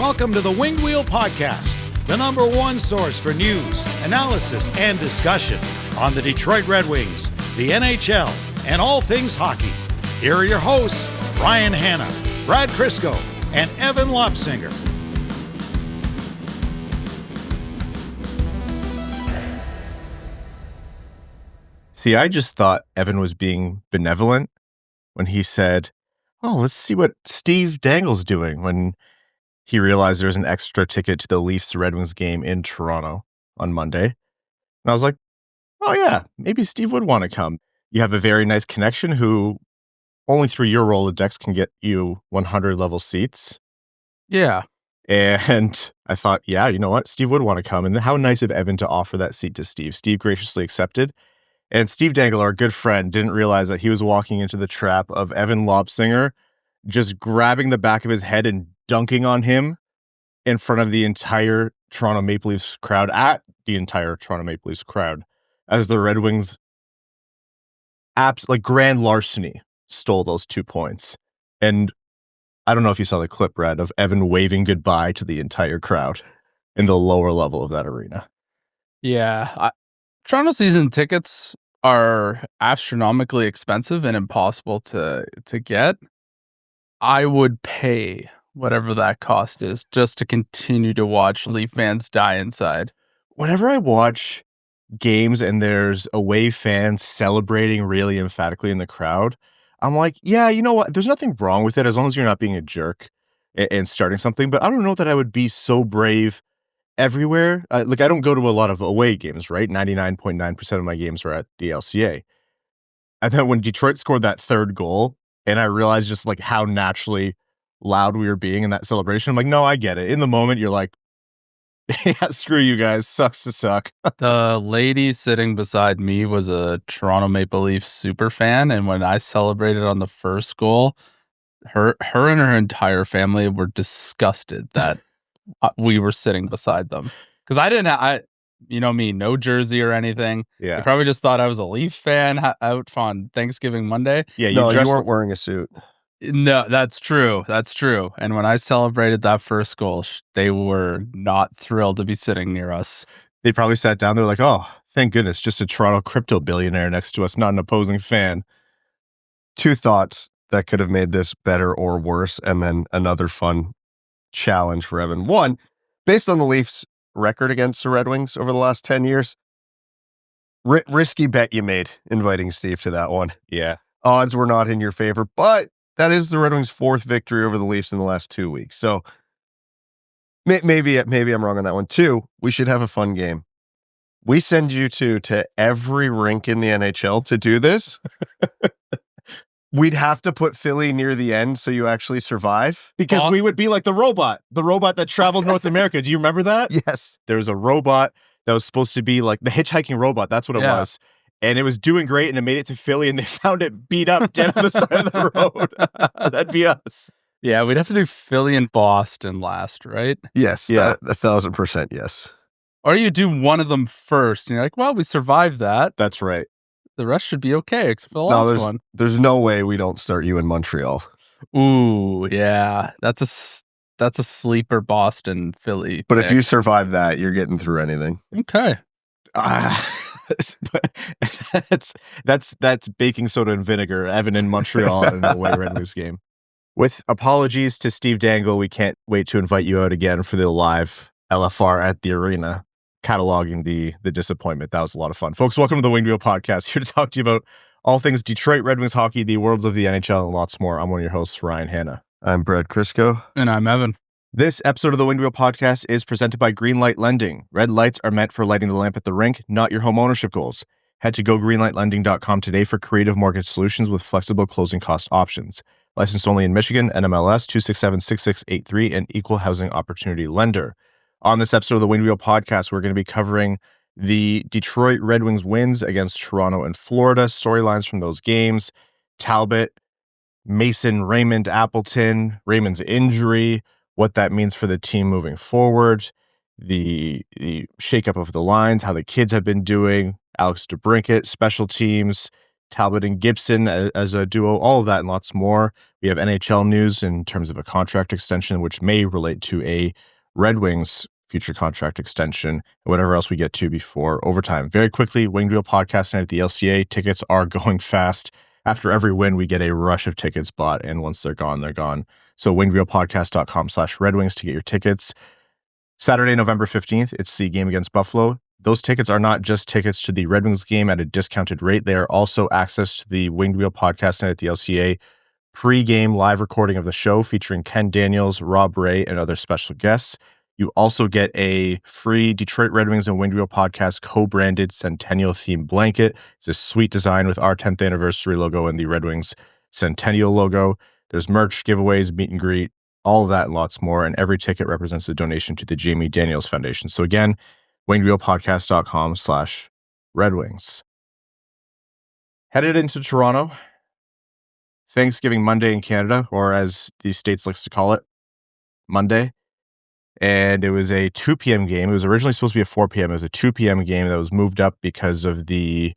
Welcome to the Winged Wheel Podcast, the number one source for news, analysis, and discussion on the Detroit Red Wings, the NHL, and all things hockey. Here are your hosts, Ryan Hanna, Brad Crisco, and Evan Lopsinger. See, I just thought Evan was being benevolent when he said, "Oh, let's see what Steve Dangle's doing," when he realized there was an extra ticket to the Leafs-Red Wings game in Toronto on Monday. And I was like, oh yeah, maybe Steve would want to come. You have a very nice connection who only through your Rolodex can get you 100 level seats. Yeah. And I thought, yeah, you know what? Steve would want to come. And how nice of Evan to offer that seat to Steve. Steve graciously accepted. And Steve Dangle, our good friend, didn't realize that he was walking into the trap of Evan Lopsinger just grabbing the back of his head and dunking on him in front of the entire Toronto Maple Leafs crowd, as the Red Wings grand larceny stole those 2 points. And I don't know if you saw the clip, Brad, of Evan waving goodbye to the entire crowd in the lower level of that arena. Yeah. Toronto season tickets are astronomically expensive and impossible to get. I would pay whatever that cost is just to continue to watch Leaf fans die inside. Whenever I watch games and there's away fans celebrating really emphatically in the crowd, I'm like, yeah, you know what? There's nothing wrong with it as long as you're not being a jerk and starting something. But I don't know that I would be so brave everywhere. I don't go to a lot of away games, right? 99.9% of my games are at the LCA. And then when Detroit scored that third goal, and I realized just like how naturally loud we were being in that celebration, I'm like, no, I get it. In the moment, you're like, yeah, screw you guys. Sucks to suck. The lady sitting beside me was a Toronto Maple Leafs super fan. And when I celebrated on the first goal, her and her entire family were disgusted that we were sitting beside them. Because you know me, no jersey or anything. Yeah. They probably just thought I was a Leaf fan out on Thanksgiving Monday. Yeah, you weren't wearing a suit. No, that's true. That's true. And when I celebrated that first goal, they were not thrilled to be sitting near us. They probably sat down. They're like, oh, thank goodness, just a Toronto crypto billionaire next to us, not an opposing fan. Two thoughts that could have made this better or worse, and then another fun challenge for Evan. One, based on the Leafs' record against the Red Wings over the last 10 years, risky bet you made inviting Steve to that one. Yeah. Odds were not in your favor, but that is the Red Wings' fourth victory over the Leafs in the last 2 weeks. So maybe I'm wrong on that one. Two, we should have a fun game. We send you to every rink in the NHL to do this. We'd have to put Philly near the end so you actually survive. Because we would be like the robot that traveled North America. Do you remember that? Yes. There was a robot that was supposed to be like the hitchhiking robot. That's what it was. And it was doing great, and it made it to Philly, and they found it beat up dead on the side of the road. That'd be us. Yeah, we'd have to do Philly and Boston last, right? Yes. Yeah. 1,000% yes. Or you do one of them first, and you're like, well, we survived that. That's right. The rest should be okay, except for the last one. There's no way we don't start you in Montreal. Ooh, yeah. That's a sleeper Boston Philly But pick. if you survive that, you're getting through anything. Okay. That's baking soda and vinegar. Evan in Montreal in the away Red Wings game. With apologies to Steve Dangle, we can't wait to invite you out again for the live LFR at the arena, cataloging the disappointment. That was a lot of fun. Folks, welcome to the Winged Wheel Podcast, here to talk to you about all things Detroit Red Wings hockey, the world of the NHL, and lots more. I'm one of your hosts, Ryan Hanna. I'm Brad Crisco. And I'm Evan. This episode of the Winged Wheel Podcast is presented by Greenlight Lending. Red lights are meant for lighting the lamp at the rink, not your home ownership goals. Head to gogreenlightlending.com today for creative mortgage solutions with flexible closing cost options. Licensed only in Michigan, NMLS 2676683, and equal housing opportunity lender. On this episode of the Winged Wheel Podcast, we're going to be covering the Detroit Red Wings wins against Toronto and Florida, storylines from those games, Talbot, Mason, Raymond, Appleton, Raymond's injury, what that means for the team moving forward, the shakeup of the lines, how the kids have been doing, Alex DeBrincat, special teams, Talbot and Gibson as a duo, all of that and lots more. We have NHL news in terms of a contract extension, which may relate to a Red Wings future contract extension, and whatever else we get to before overtime. Very quickly, Winged Wheel Podcast night at the LCA. Tickets are going fast. After every win, we get a rush of tickets bought, and once they're gone, they're gone. So wingedwheelpodcast.com/Red Wings to get your tickets. Saturday, November 15th, it's the game against Buffalo. Those tickets are not just tickets to the Red Wings game at a discounted rate. They are also access to the Winged Wheel Podcast night at the LCA pre-game live recording of the show featuring Ken Daniels, Rob Ray, and other special guests. You also get a free Detroit Red Wings and Winged Wheel Podcast co-branded Centennial themed blanket. It's a sweet design with our 10th anniversary logo and the Red Wings Centennial logo. There's merch, giveaways, meet and greet, all of that and lots more. And every ticket represents a donation to the Jamie Daniels Foundation. So again, wingedwheelpodcast.com/Red Wings. Headed into Toronto, Thanksgiving Monday in Canada, or as the States likes to call it, Monday. And it was a 2 p.m. game. It was originally supposed to be a 4 p.m. It was a 2 p.m. game that was moved up because of the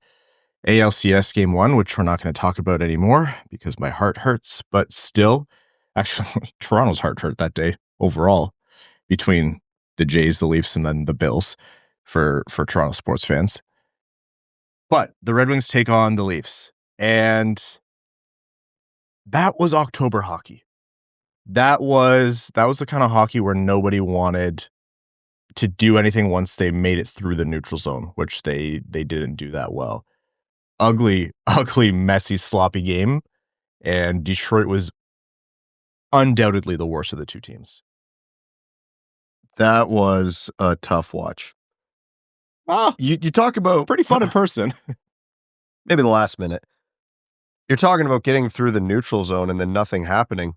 ALCS Game 1, which we're not going to talk about anymore because my heart hurts. But still, actually, Toronto's heart hurt that day overall between the Jays, the Leafs, and then the Bills for Toronto sports fans. But the Red Wings take on the Leafs. And that was October hockey. That was the kind of hockey where nobody wanted to do anything once they made it through the neutral zone, which they didn't do that well. Ugly, messy, sloppy game, and Detroit was undoubtedly the worst of the two teams. That was a tough watch. You talk about Pretty fun in person. maybe the last minute. You're talking about getting through the neutral zone and then nothing happening.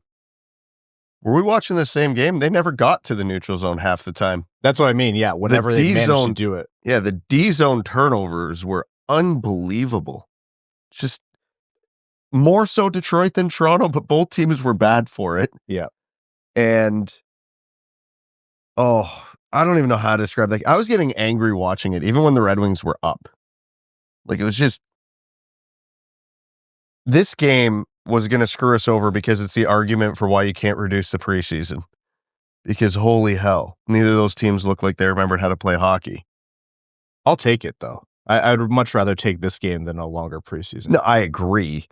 Were we watching the same game? They never got to the neutral zone half the time. That's what I mean. Yeah, whenever they managed to do it. Yeah, the D-zone turnovers were unbelievable. Just more so Detroit than Toronto, but both teams were bad for it. Yeah. And, I don't even know how to describe that. I was getting angry watching it, even when the Red Wings were up. Like, it was just... This game was going to screw us over because it's the argument for why you can't reduce the preseason. Because holy hell, neither of those teams look like they remembered how to play hockey. I'll take it, though. I'd much rather take this game than a longer preseason. No, I agree.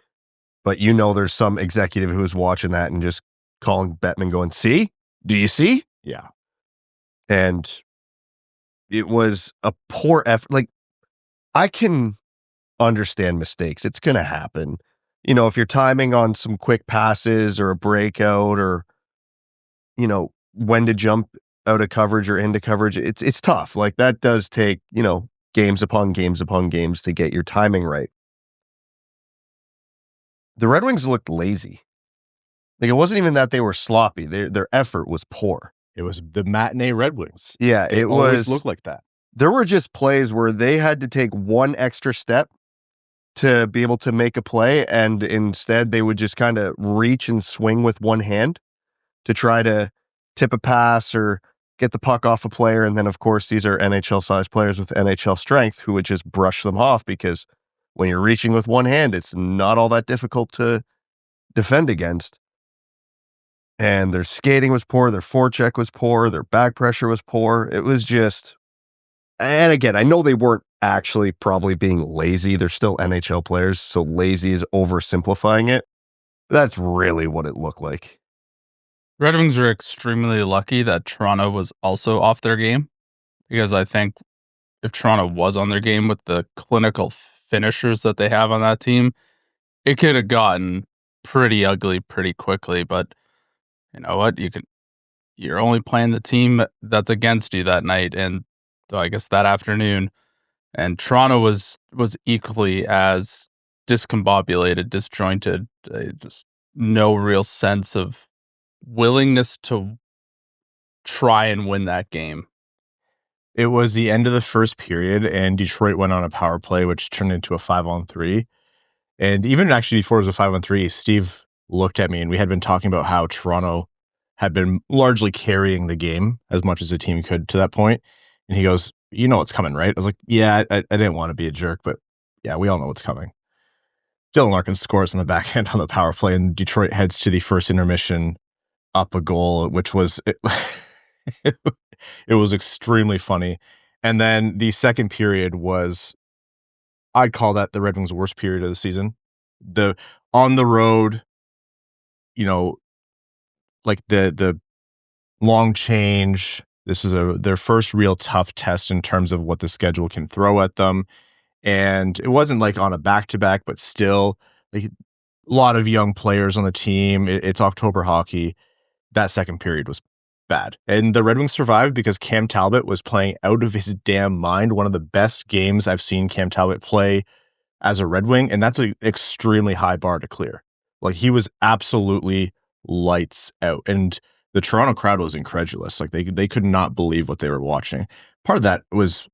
But there's some executive who was watching that and just calling Bettman going, see? Do you see? Yeah. And it was a poor effort. Like, I can understand mistakes. It's going to happen. If you're timing on some quick passes or a breakout or, when to jump out of coverage or into coverage, it's tough. Like, that does take, games upon games upon games to get your timing right. The Red Wings looked lazy. Like, it wasn't even that they were sloppy. Their effort was poor. It was the matinee Red Wings. Yeah, it always looked like that. There were just plays where they had to take one extra step to be able to make a play, and instead they would just kind of reach and swing with one hand to try to tip a pass or get the puck off a player. And then, of course, these are NHL-sized players with NHL strength who would just brush them off because when you're reaching with one hand, it's not all that difficult to defend against. And their skating was poor, their forecheck was poor, their back pressure was poor. It was just... And again, I know they weren't actually probably being lazy. They're still NHL players, so lazy is oversimplifying it. That's really what it looked like. Red Wings were extremely lucky that Toronto was also off their game, because I think if Toronto was on their game with the clinical finishers that they have on that team, it could have gotten pretty ugly pretty quickly. But you know what? You're only playing the team that's against you that night, and I guess that afternoon. And Toronto was equally as discombobulated, disjointed, just no real sense of willingness to try and win that game. It was the end of the first period, and Detroit went on a power play, which turned into a 5-on-3. And even actually before it was a 5-on-3, Steve looked at me, and we had been talking about how Toronto had been largely carrying the game as much as the team could to that point. And he goes, "You know what's coming, right?" I was like, "Yeah, I didn't want to be a jerk, but yeah, we all know what's coming." Dylan Larkin scores on the backhand on the power play, and Detroit heads to the first intermission up a goal, which was it was extremely funny. And then the second period was, I'd call that the Red Wings' worst period of the season. The on the road, like the long change. This is their first real tough test in terms of what the schedule can throw at them. And it wasn't like on a back-to-back, but still, like, a lot of young players on the team. It's October hockey. That second period was bad. And the Red Wings survived because Cam Talbot was playing out of his damn mind. One of the best games I've seen Cam Talbot play as a Red Wing, and that's an extremely high bar to clear. Like, he was absolutely lights out. And the Toronto crowd was incredulous. Like, they could not believe what they were watching. Part of that was,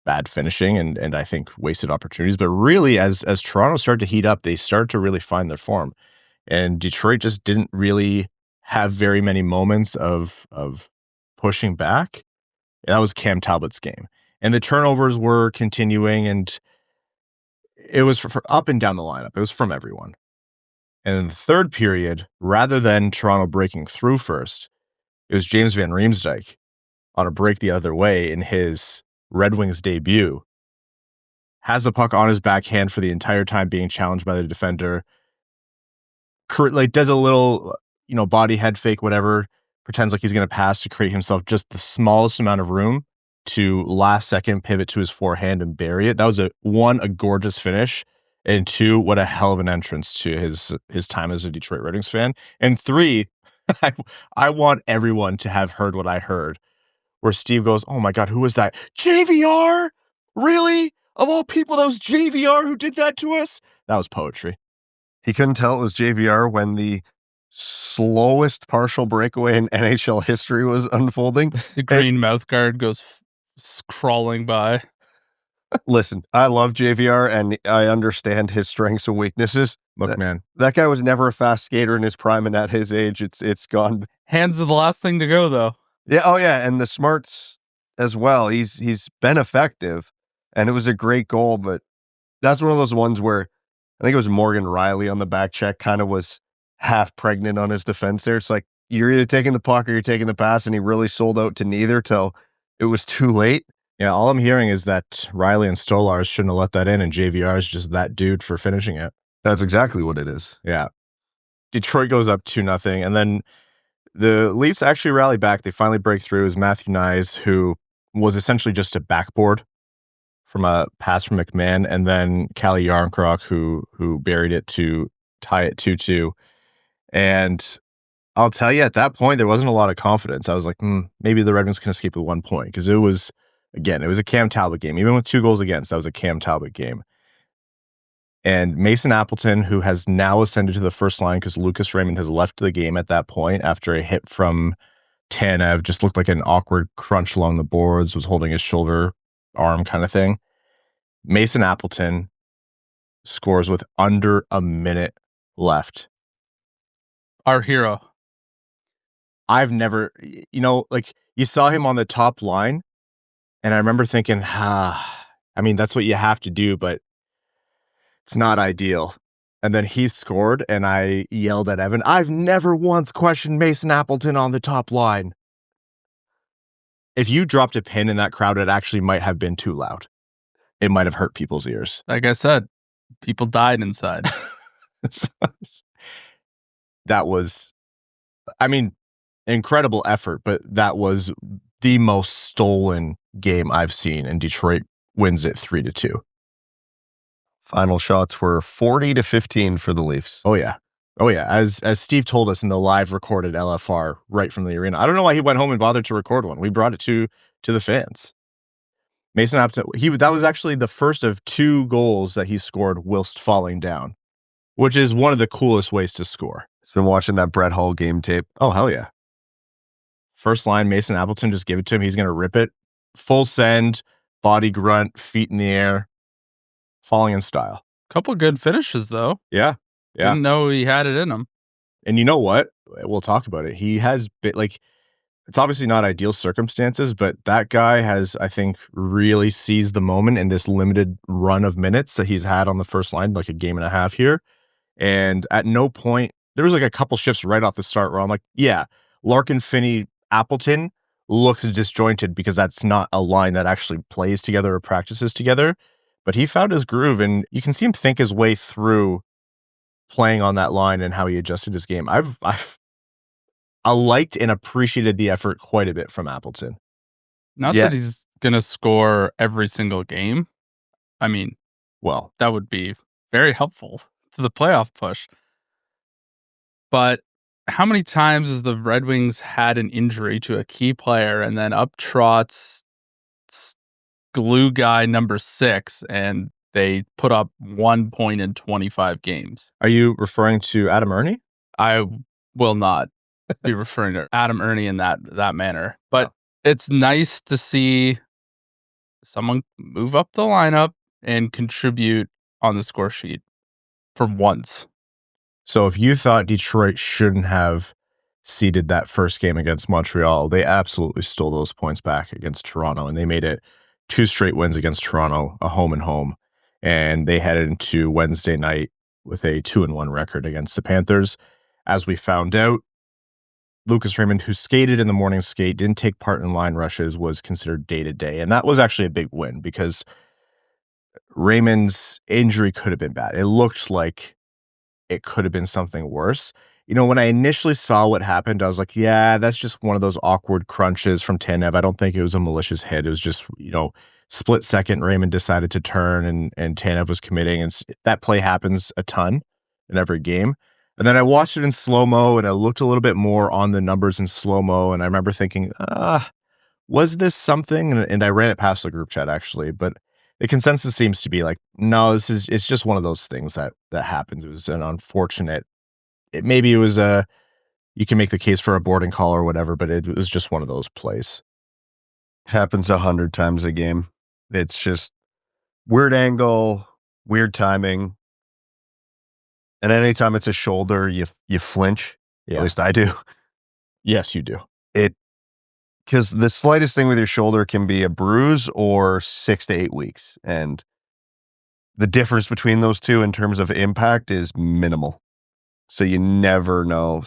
bad finishing and I think wasted opportunities. But really, as Toronto started to heat up, they started to really find their form. And Detroit just didn't really have very many moments of pushing back. That was Cam Talbot's game. And the turnovers were continuing, and it was for up and down the lineup. It was from everyone. And in the third period, rather than Toronto breaking through first, it was James Van Riemsdyk on a break the other way in his Red Wings debut, has the puck on his backhand for the entire time being challenged by the defender, like does a little, body head fake, whatever, pretends like he's going to pass to create himself just the smallest amount of room to last second pivot to his forehand and bury it. That was a gorgeous finish, and two, what a hell of an entrance to his time as a Detroit Red Wings fan. And three, I want everyone to have heard what I heard, where Steve goes, "Oh my God, who was that? JVR? Really? Of all people, that was JVR who did that to us?" That was poetry. He couldn't tell it was JVR when the slowest partial breakaway in NHL history was unfolding. The green mouth guard goes crawling by. Listen, I love JVR and I understand his strengths and weaknesses. Look, man, that guy was never a fast skater in his prime, and at his age, it's gone. Hands are the last thing to go, though. Yeah, oh yeah, and the smarts as well. He's been effective, and it was a great goal, but that's one of those ones where I think it was Morgan Riley on the back check kind of was half pregnant on his defense there. It's like, you're either taking the puck or you're taking the pass, and he really sold out to neither till it was too late. Yeah, all I'm hearing is that Riley and Stolars shouldn't have let that in, and JVR is just that dude for finishing it. That's exactly what it is. Yeah. Detroit goes up 2-0, and then the Leafs actually rally back. They finally break through. It was Matthew Nyes, who was essentially just a backboard from a pass from McMahon, and then Calle Jarnkrok, who buried it to tie it 2-2. And I'll tell you, at that point, there wasn't a lot of confidence. I was like, maybe the Red Wings can escape with 1 point, because it was a Cam Talbot game. Even with 2 goals against, that was a Cam Talbot game. And Mason Appleton, who has now ascended to the first line because Lucas Raymond has left the game at that point after a hit from Tanev, just looked like an awkward crunch along the boards, was holding his shoulder, arm kind of thing. Mason Appleton scores with under a minute left. Our hero. I've never, you saw him on the top line, and I remember thinking, that's what you have to do, but it's not ideal. And then he scored, and I yelled at Evan, "I've never once questioned Mason Appleton on the top line." If you dropped a pin in that crowd, it actually might have been too loud. It might have hurt people's ears. Like I said, people died inside. That was, incredible effort, but that was the most stolen game I've seen, and Detroit wins it 3-2. Final shots were 40-15 for the Leafs. Oh yeah. As Steve told us in the live recorded LFR right from the arena. I don't know why he went home and bothered to record one. We brought it to the fans. Mason Appleton, that was actually the first of 2 goals that he scored whilst falling down, which is one of the coolest ways to score. He's been watching that Brett Hull game tape. Oh, hell yeah. First line, Mason Appleton, just give it to him. He's going to rip it. Full send, body grunt, feet in the air, falling in style. Couple good finishes, though. Yeah. Didn't know he had it in him. And you know what? We'll talk about it. He has been, it's obviously not ideal circumstances, but that guy has, I think, really seized the moment in this limited run of minutes that he's had on the first line, like a game and a half here. And at no point, there was like a couple shifts right off the start where I'm like, yeah, Larkin, Finney, Appleton looks disjointed because that's not a line that actually plays together or practices together. But he found his groove, and you can see him think his way through playing on that line and how he adjusted his game. I liked and appreciated the effort quite a bit from Appleton. Not that he's going to score every single game. I mean, well, that would be very helpful to the playoff push. But how many times has the Red Wings had an injury to a key player and then up trots glue guy number 6 and they put up 1 point in 25 games? Are you referring to Adam Ernie? I will not be referring to Adam Ernie in that manner. But it's nice to see someone move up the lineup and contribute on the score sheet for once. So if you thought Detroit shouldn't have seeded that first game against Montreal, they absolutely stole those points back against Toronto, and they made it 2 straight wins against Toronto, a home and home. And they headed into Wednesday night with a 2-1 record against the Panthers. As we found out, Lucas Raymond, who skated in the morning skate, didn't take part in line rushes, was considered day-to-day. And that was actually a big win because Raymond's injury could have been bad. It looked like it could have been something worse. You know, when I initially saw what happened, I was like, yeah, that's just one of those awkward crunches from Tanev. I don't think it was a malicious hit. It was just, split second, Raymond decided to turn and Tanev was committing. And that play happens a ton in every game. And then I watched it in slow-mo and I looked a little bit more on the numbers in slow-mo. And I remember thinking, was this something? And I ran it past the group chat actually, but the consensus seems to be like, no, it's just one of those things that happens. It was an unfortunate, maybe it was you can make the case for a boarding call or whatever, but it was just one of those plays. Happens 100 times a game. It's just weird angle, weird timing. And anytime it's a shoulder, you flinch. Yeah. At least I do. Yes, you do. Because the slightest thing with your shoulder can be a bruise or 6 to 8 weeks. And the difference between those two in terms of impact is minimal. So you never know.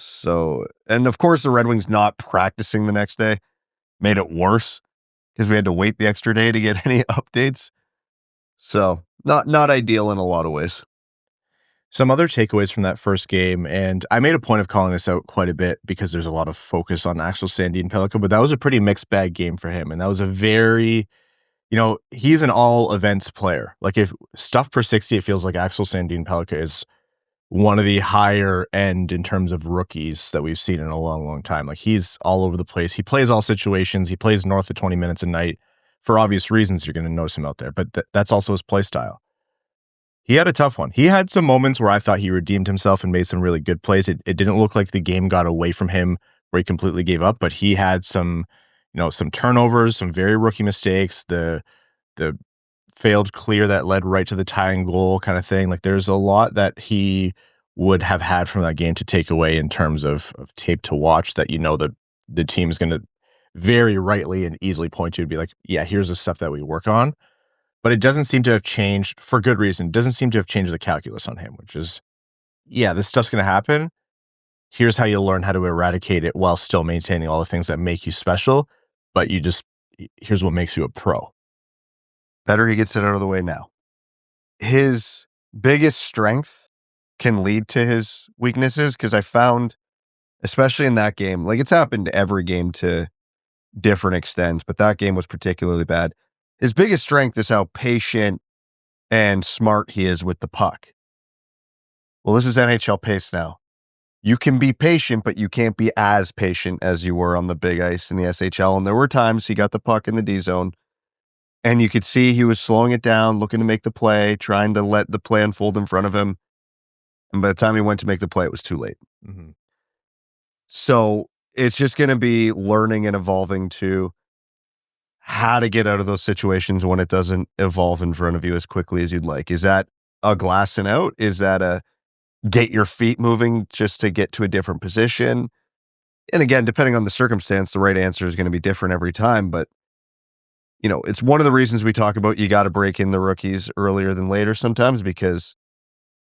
And of course, the Red Wings not practicing the next day made it worse because we had to wait the extra day to get any updates. So not ideal in a lot of ways. Some other takeaways from that first game, and I made a point of calling this out quite a bit because there's a lot of focus on Axel Sandin Pellikka, but that was a pretty mixed bag game for him. And that was a very, he's an all events player. Like if stuff per 60, it feels like Axel Sandin Pellikka is one of the higher end in terms of rookies that we've seen in a long, long time. Like he's all over the place. He plays all situations. He plays north of 20 minutes a night. For obvious reasons, you're going to notice him out there, but that's also his play style. He had a tough one. He had some moments where I thought he redeemed himself and made some really good plays. It didn't look like the game got away from him where he completely gave up, but he had some turnovers, some very rookie mistakes, the failed clear that led right to the tying goal kind of thing. Like there's a lot that he would have had from that game to take away in terms of tape to watch that the team is going to very rightly and easily point to and be like, yeah, here's the stuff that we work on. But it doesn't seem to have changed, for good reason, it doesn't seem to have changed the calculus on him, which is, yeah, this stuff's going to happen. Here's how you learn how to eradicate it while still maintaining all the things that make you special. But here's what makes you a pro. Better he gets it out of the way now. His biggest strength can lead to his weaknesses because I found, especially in that game, like it's happened every game to different extents, but that game was particularly bad. His biggest strength is how patient and smart he is with the puck. Well, this is NHL pace now. You can be patient, but you can't be as patient as you were on the big ice in the SHL. And there were times he got the puck in the D zone and you could see he was slowing it down, looking to make the play, trying to let the play unfold in front of him. And by the time he went to make the play, it was too late. Mm-hmm. So it's just going to be learning and evolving to how to get out of those situations when it doesn't evolve in front of you as quickly as you'd like. Is that a glass and out? Is that a get your feet moving just to get to a different position? And again, depending on the circumstance, the right answer is going to be different every time. But, it's one of the reasons we talk about you got to break in the rookies earlier than later sometimes, because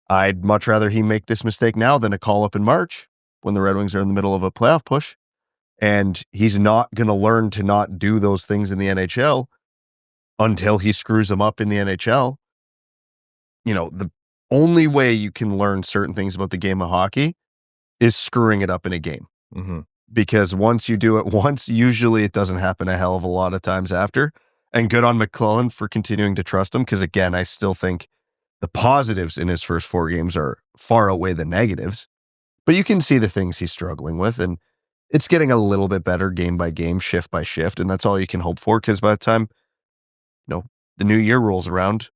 I'd much rather he make this mistake now than a call up in March when the Red Wings are in the middle of a playoff push. And he's not going to learn to not do those things in the NHL until he screws them up in the NHL. The only way you can learn certain things about the game of hockey is screwing it up in a game. Mm-hmm. Because once you do it once, usually it doesn't happen a hell of a lot of times after. And good on McLellan for continuing to trust him, because again, I still think the positives in his first 4 games are far outweigh the negatives. But you can see the things he's struggling with, and it's getting a little bit better game by game, shift by shift, and that's all you can hope for, because by the time the new year rolls around,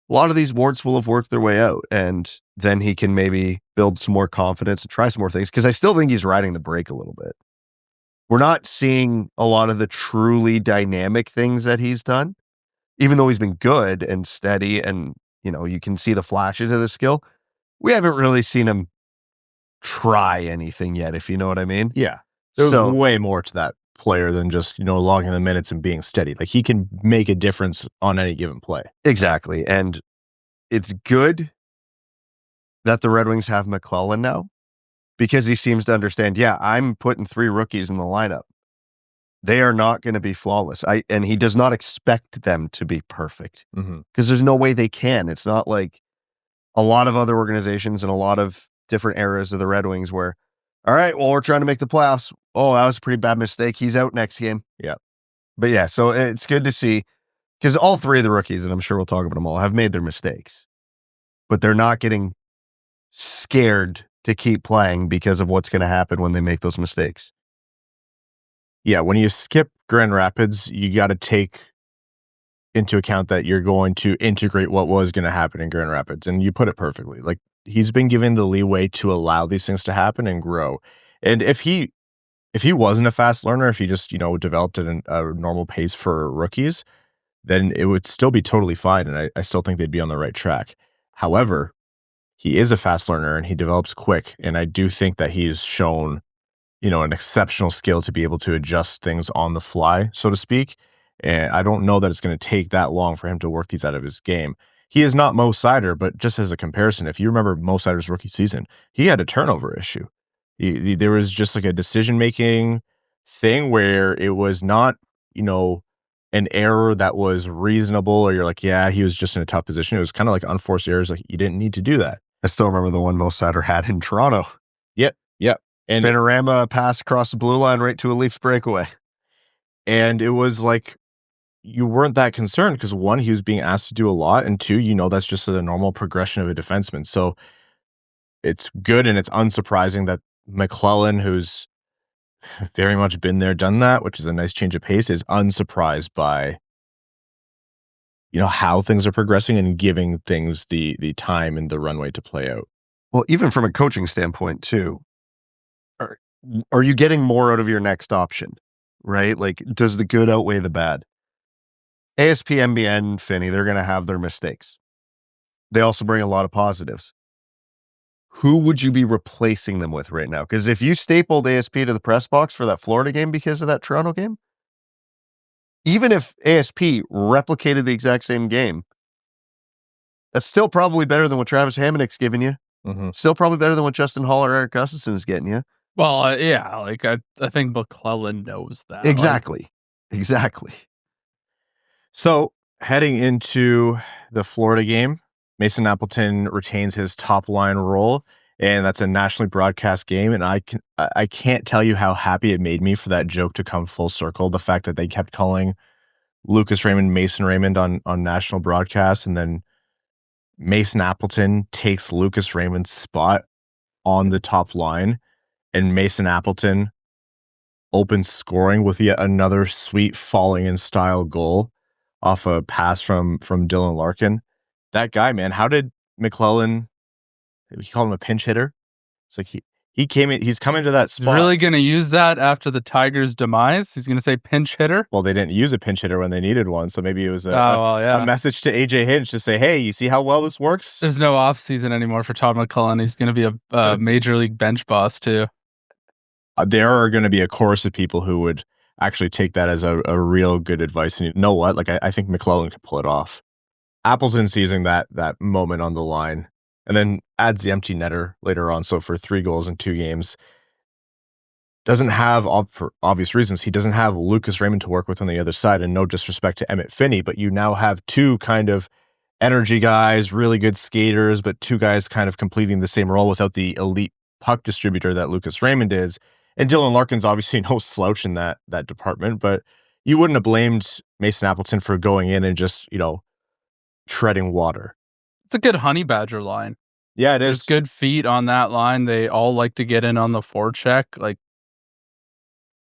a lot of these warts will have worked their way out, and then he can maybe build some more confidence and try some more things, because I still think he's riding the brake a little bit. We're not seeing a lot of the truly dynamic things that he's done, even though he's been good and steady and, you can see the flashes of the skill. We haven't really seen him try anything yet, if you know what I mean. Yeah. There's way more to that player than just, logging the minutes and being steady. Like, he can make a difference on any given play. Exactly. And it's good that the Red Wings have McLellan now, because he seems to understand, I'm putting 3 rookies in the lineup. They are not going to be flawless. And he does not expect them to be perfect, because there's no way they can. It's not like a lot of other organizations and a lot of different eras of the Red Wings where, all right, well, we're trying to make the playoffs. Oh, that was a pretty bad mistake. He's out next game. Yeah. But so it's good to see, because all 3 of the rookies, and I'm sure we'll talk about them all, have made their mistakes, but they're not getting scared to keep playing because of what's going to happen when they make those mistakes. Yeah, when you skip Grand Rapids, you got to take into account that you're going to integrate what was going to happen in Grand Rapids, and you put it perfectly. Like, he's been given the leeway to allow these things to happen and grow. And if he wasn't a fast learner, if he just, developed at a normal pace for rookies, then it would still be totally fine. And I still think they'd be on the right track. However, he is a fast learner and he develops quick. And I do think that he's shown, an exceptional skill to be able to adjust things on the fly, so to speak. And I don't know that it's going to take that long for him to work these out of his game. He is not Mo Seider, but just as a comparison, if you remember Mo Seider's rookie season, he had a turnover issue. There was just like a decision-making thing where it was not, an error that was reasonable, or you're like, yeah, he was just in a tough position. It was kind of like unforced errors. Like, you didn't need to do that. I still remember the one Mo Seider had in Toronto. Yep. And Spinorama pass across the blue line right to a Leafs breakaway. And it was like, you weren't that concerned because, 1, he was being asked to do a lot, and 2, that's just the normal progression of a defenseman. So it's good, and it's unsurprising that McLellan, who's very much been there, done that, which is a nice change of pace, is unsurprised by, how things are progressing and giving things the time and the runway to play out. Well, even from a coaching standpoint too, are you getting more out of your next option, right? Like, does the good outweigh the bad? ASP, MBN, Finney, they're going to have their mistakes. They also bring a lot of positives. Who would you be replacing them with right now? Because if you stapled ASP to the press box for that Florida game because of that Toronto game, even if ASP replicated the exact same game, that's still probably better than what Travis Hamonick's giving you. Mm-hmm. Still probably better than what Justin Hall or Eric Gustafson is getting you. Well, I think McLellan knows that. Exactly. So heading into the Florida game, Mason Appleton retains his top line role, and that's a nationally broadcast game. And I can't tell you how happy it made me for that joke to come full circle. The fact that they kept calling Lucas Raymond Mason Raymond on national broadcast, and then Mason Appleton takes Lucas Raymond's spot on the top line, and Mason Appleton opens scoring with yet another sweet falling in style goal off a pass from Dylan Larkin. That guy, man, how did McLellan, he called him a pinch hitter? It's like he's coming to that spot. He's really going to use that after the Tigers' demise? He's going to say pinch hitter? Well, they didn't use a pinch hitter when they needed one, so maybe it was a message to AJ Hinch to say, hey, you see how well this works? There's no off season anymore for Todd McLellan. He's going to be a major league bench boss too. there are going to be a chorus of people who would actually take that as a real good advice. And you know what? Like, I think McLellan could pull it off. Appleton seizing that moment on the line and then adds the empty netter later on. So for 3 goals in 2 games, doesn't have, for obvious reasons, he doesn't have Lucas Raymond to work with on the other side. And no disrespect to Emmett Finney, but you now have 2 kind of energy guys, really good skaters, but 2 guys kind of completing the same role without the elite puck distributor that Lucas Raymond is. And Dylan Larkin's obviously no slouch in that department, but you wouldn't have blamed Mason Appleton for going in and just, treading water. It's a good Honey Badger line. Yeah, it There's is. good feet on that line. They all like to get in on the forecheck. Like,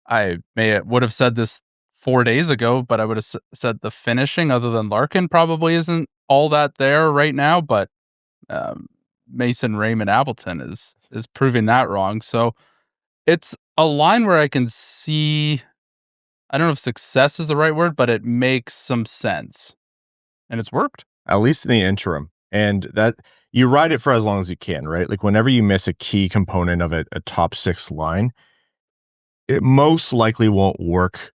I would have said this 4 days ago, but I would have said the finishing, other than Larkin, probably isn't all that there right now. But Mason Raymond Appleton is proving that wrong. So it's a line where I can see, I don't know if success is the right word, but it makes some sense. And it's worked. At least in the interim. And that you ride it for as long as you can, right? Like whenever you miss a key component of a top 6 line, it most likely won't work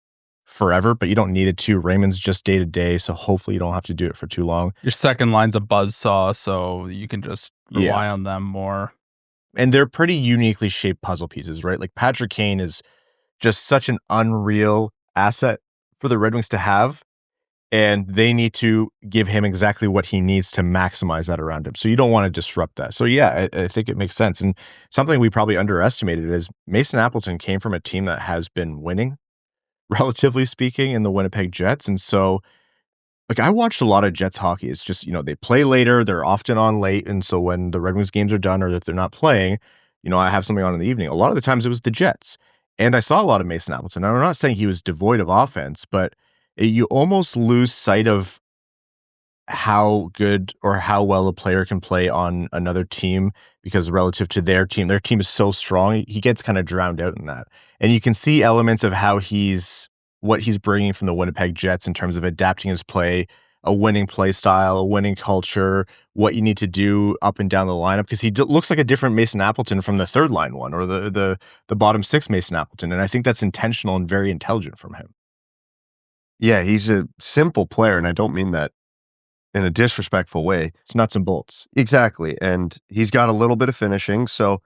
forever, but you don't need it to. Raymond's just day to day, so hopefully you don't have to do it for too long. Your second line's a buzzsaw, so you can just rely on them more. And they're pretty uniquely shaped puzzle pieces, right? Like Patrick Kane is just such an unreal asset for the Red Wings to have. And they need to give him exactly what he needs to maximize that around him. So you don't want to disrupt that. So yeah, I think it makes sense. And something we probably underestimated is Mason Appleton came from a team that has been winning, relatively speaking, in the Winnipeg Jets. And so, like, I watched a lot of Jets hockey. It's just, they play later. They're often on late. And so when the Red Wings games are done or if they're not playing, I have something on in the evening. A lot of the times it was the Jets. And I saw a lot of Mason Appleton. And I'm not saying he was devoid of offense, but you almost lose sight of how good or how well a player can play on another team because relative to their team is so strong. He gets kind of drowned out in that. And you can see elements of what he's bringing from the Winnipeg Jets in terms of adapting his play, a winning play style, a winning culture, what you need to do up and down the lineup, because he looks like a different Mason Appleton from the third line one or the bottom 6 Mason Appleton. And I think that's intentional and very intelligent from him. Yeah, he's a simple player, and I don't mean that in a disrespectful way. It's nuts and bolts. Exactly, and he's got a little bit of finishing, so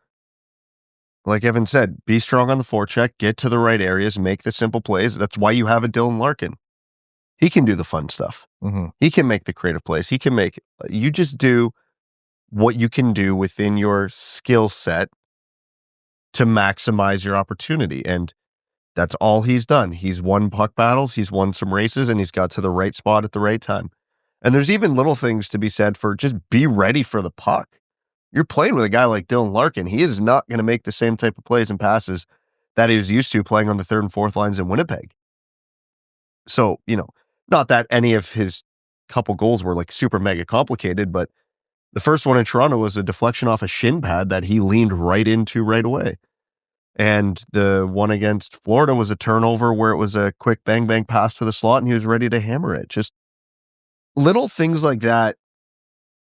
like Evan said, be strong on the forecheck, get to the right areas, make the simple plays. That's why you have a Dylan Larkin. He can do the fun stuff. Mm-hmm. He can make the creative plays. You just do what you can do within your skill set to maximize your opportunity, and that's all he's done. He's won puck battles, he's won some races, and he's got to the right spot at the right time. And there's even little things to be said for just be ready for the puck. You're playing with a guy like Dylan Larkin. He is not going to make the same type of plays and passes that he was used to playing on the 3rd and 4th lines in Winnipeg. So, not that any of his couple goals were like super mega complicated, but the first one in Toronto was a deflection off a shin pad that he leaned right into right away. And the one against Florida was a turnover where it was a quick bang, bang pass to the slot and he was ready to hammer it. Just little things like that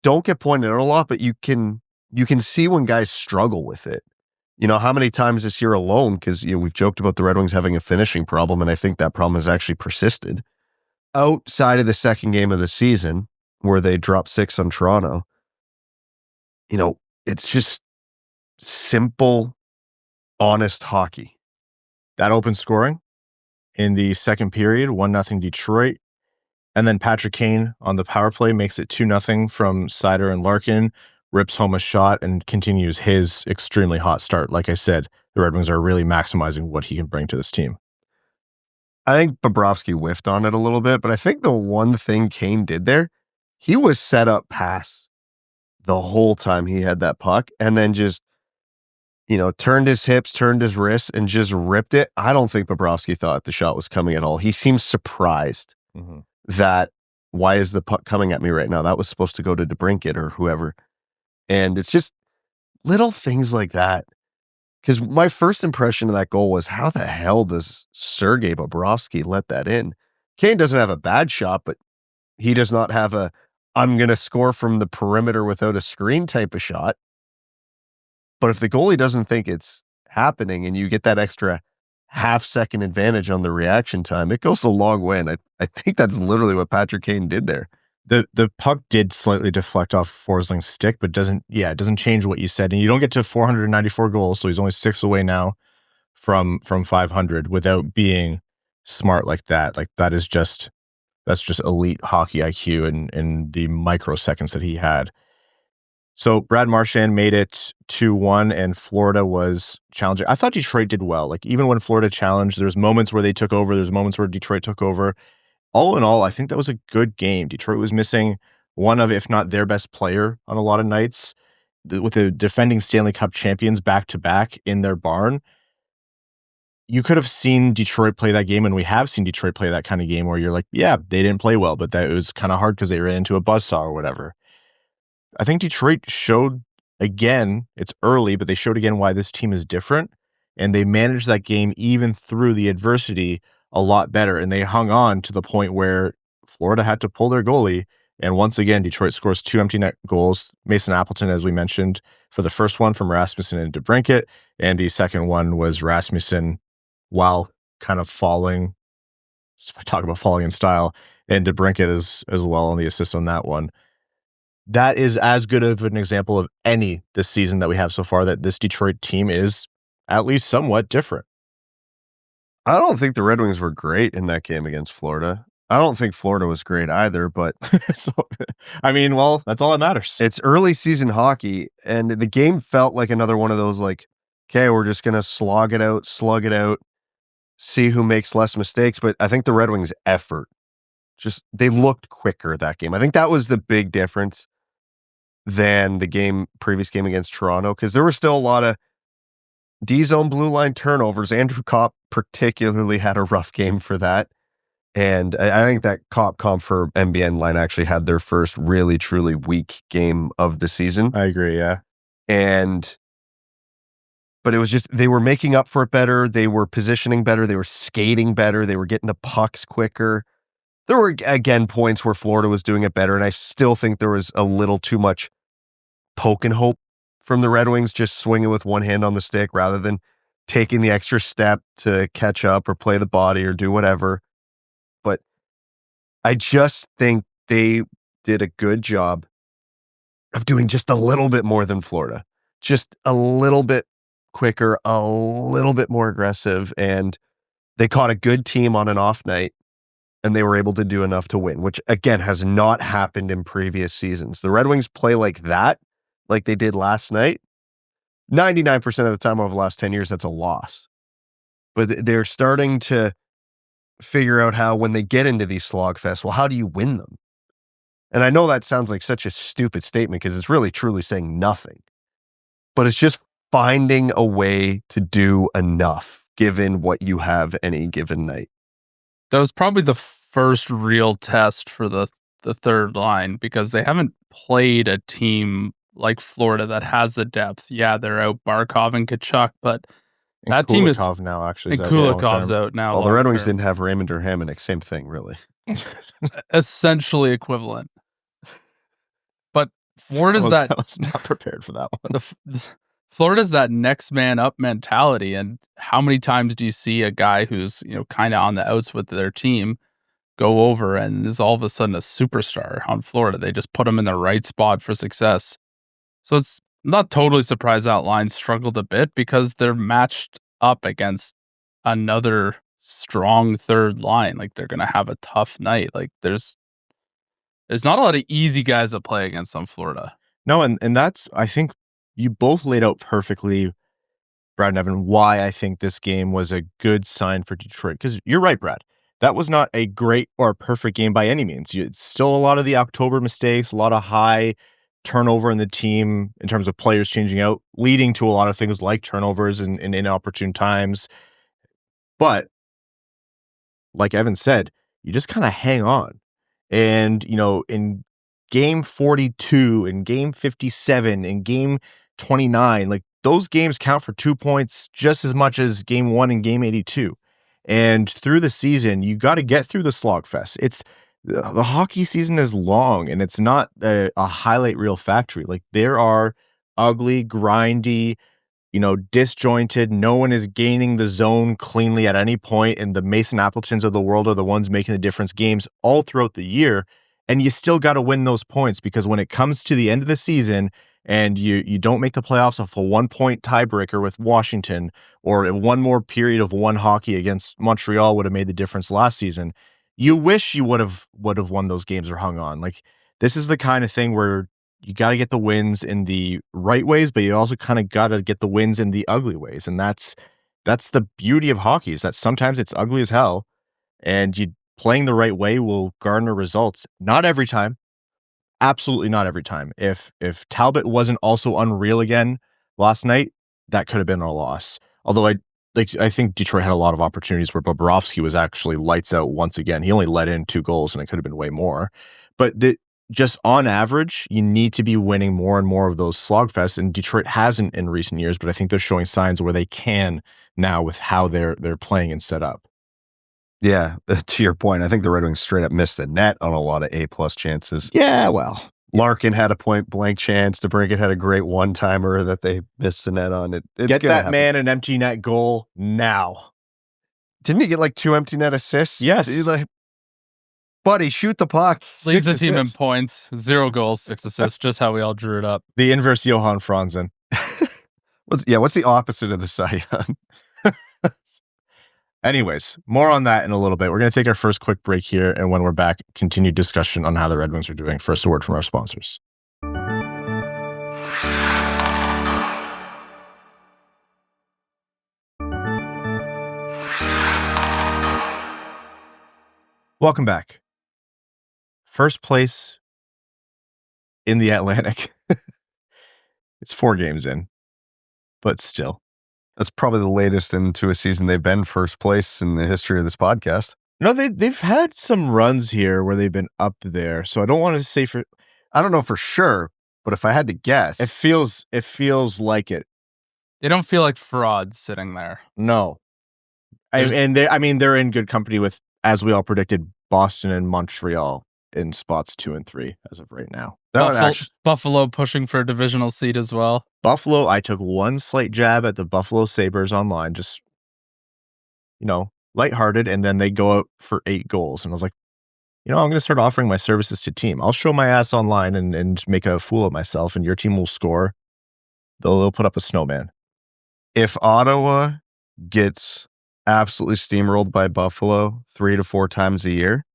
don't get pointed out a lot, but you can see when guys struggle with it. How many times this year alone, because we've joked about the Red Wings having a finishing problem, and I think that problem has actually persisted. Outside of the second game of the season, where they dropped 6 on Toronto, it's just simple, honest hockey. That open scoring in the second period, 1-0 Detroit. And then Patrick Kane on the power play makes it 2-0 from Seider and Larkin, rips home a shot and continues his extremely hot start. Like I said, the Red Wings are really maximizing what he can bring to this team. I think Bobrovsky whiffed on it a little bit, but I think the one thing Kane did there, he was set up pass the whole time he had that puck and then just turned his hips, turned his wrists, and just ripped it. I don't think Bobrovsky thought the shot was coming at all. He seemed surprised that, why is the puck coming at me right now? That was supposed to go to DeBrincat or whoever. And it's just little things like that. Because my first impression of that goal was, how the hell does Sergei Bobrovsky let that in? Kane doesn't have a bad shot, but he does not have a, I'm going to score from the perimeter without a screen type of shot. But if the goalie doesn't think it's happening and you get that extra half-second advantage on the reaction time, it goes a long way. And I think that's literally what Patrick Kane did there. The puck did slightly deflect off Forsling's stick, but it doesn't change what you said. And you don't get to 494 goals, so he's only 6 away now from 500 without being smart like that. Like that's just elite hockey IQ and the microseconds that he had. So Brad Marchand made it 2-1, and Florida was challenging. I thought Detroit did well. Like even when Florida challenged, there's moments where they took over. There's moments where Detroit took over. All in all, I think that was a good game. Detroit was missing one of, if not their best player on a lot of nights. With the defending Stanley Cup champions back-to-back in their barn, you could have seen Detroit play that game, and we have seen Detroit play that kind of game where you're like, yeah, they didn't play well, but that it was kind of hard because they ran into a buzzsaw or whatever. I think Detroit showed again, it's early, but they showed again why this team is different, and they managed that game even through the adversity a lot better, and they hung on to the point where Florida had to pull their goalie, and once again, Detroit scores 2 empty net goals. Mason Appleton, as we mentioned, for the first one from Rasmussen and DeBrincat, and the second one was Rasmussen while kind of falling, talk about falling in style, and DeBrincat as well on the assist on that one. That is as good of an example of any this season that we have so far, that this Detroit team is at least somewhat different. I don't think the Red Wings were great in that game against Florida. I don't think Florida was great either, but So, I mean, well, that's all that matters. it's early season hockey, and the game felt like another one of those, like, okay, we're just going to slug it out, see who makes less mistakes. But I think the Red Wings' effort, they looked quicker that game. I think that was the big difference than the previous game against Toronto, because there were still a lot of D-zone blue line turnovers. Andrew Kopp particularly had a rough game for that. And I think that Kopp comp for NBN line actually had their first really, truly weak game of the season. I agree, yeah. But it was just, they were making up for it better. They were positioning better. They were skating better. They were getting to pucks quicker. There were, again, points where Florida was doing it better. And I still think there was a little too much poke and hope from the Red Wings, just swinging with one hand on the stick rather than taking the extra step to catch up or play the body or do whatever. But I just think they did a good job of doing just a little bit more than Florida. Just a little bit quicker, a little bit more aggressive, and they caught a good team on an off night, and they were able to do enough to win, which, again, has not happened in previous seasons. The Red Wings play like that, like they did last night. 99% of the time over the last 10 years, that's a loss. But they're starting to figure out how, when they get into these slogfests, well, how do you win them? And I know that sounds like such a stupid statement because it's really truly saying nothing. But it's just finding a way to do enough given what you have any given night. That was probably the first real test for the third line, because they haven't played a team like Florida that has the depth. Yeah, they're out Barkov and Kachuk, but And that team is Kulikov now, actually. and Kulikov's out now. Well, the Red Wings long-term. didn't have Raymond or Hamonic. Same thing, really. Essentially equivalent. But Florida's I was not prepared for that one. Florida's that next man up mentality. And how many times do you see a guy who's, kind of on the outs with their team go over and is all of a sudden a superstar on Florida? They just put him in the right spot for success. So I'm not totally surprised that line struggled a bit, because they're matched up against another strong third line. Like, they're going to have a tough night. Like, there's not a lot of easy guys that play against on Florida. No, and that's, I think you both laid out perfectly, Brad and Evan, why I think this game was a good sign for Detroit. Because you're right, Brad. That was not a great or perfect game by any means. It's still a lot of the October mistakes, a lot of high turnover in the team in terms of players changing out, leading to a lot of things like turnovers and inopportune times. But like Evan said, you just kind of hang on. And, in game 42 and game 57 and game 29, like, those games count for 2 points just as much as game 1 and game 82. And through the season, you got to get through the slogfest. The hockey season is long, and it's not a highlight reel factory. Like, there are ugly, grindy, disjointed. No one is gaining the zone cleanly at any point, and the Mason Appletons of the world are the ones making the difference games all throughout the year. And you still got to win those points, because when it comes to the end of the season and you don't make the playoffs off a 1-point tiebreaker with Washington, or one more period of one hockey against Montreal would have made the difference last season, you wish you would have won those games or hung on. Like, this is the kind of thing where you got to get the wins in the right ways, but you also kind of got to get the wins in the ugly ways. And that's the beauty of hockey, is that sometimes it's ugly as hell, and playing the right way will garner results. Not every time. Absolutely not every time. If Talbot wasn't also unreal again last night, that could have been a loss. Although I think Detroit had a lot of opportunities where Bobrovsky was actually lights out once again. He only let in 2 goals, and it could have been way more. But just on average, you need to be winning more and more of those slogfests, and Detroit hasn't in recent years, but I think they're showing signs where they can now with how they're playing and set up. Yeah, to your point, I think the Red Wings straight up missed the net on a lot of A-plus chances. Yeah, well, Larkin had a point-blank chance. DeBrincat had a great one-timer that they missed the net on. It's get that man an empty net goal now. Didn't he get like 2 empty net assists? Yes. He's like, buddy, shoot the puck. Leads the team in points, 0 goals, 6 assists, just how we all drew it up. The inverse Johan Franzen. What's the opposite of the Cy Young? Anyways, more on that in a little bit. We're going to take our first quick break here, and when we're back, continue discussion on how the Red Wings are doing. First, a word from our sponsors. Welcome back. First place in the Atlantic. It's 4 games in, but still. That's probably the latest into a season they've been first place in the history of this podcast. No, they've had some runs here where they've been up there. So I don't want to say I don't know for sure, but if I had to guess, it feels like it. They don't feel like frauds sitting there. No. They're in good company with, as we all predicted, Boston and Montreal in spots 2 and 3 as of right now. Buffalo pushing for a divisional seat as well. Buffalo, I took one slight jab at the Buffalo Sabres online, just, lighthearted, and then they go out for 8 goals. And I was like, I'm going to start offering my services to team. I'll show my ass online and make a fool of myself, and your team will score. They'll put up a snowman. If Ottawa gets absolutely steamrolled by Buffalo 3 to 4 times a year,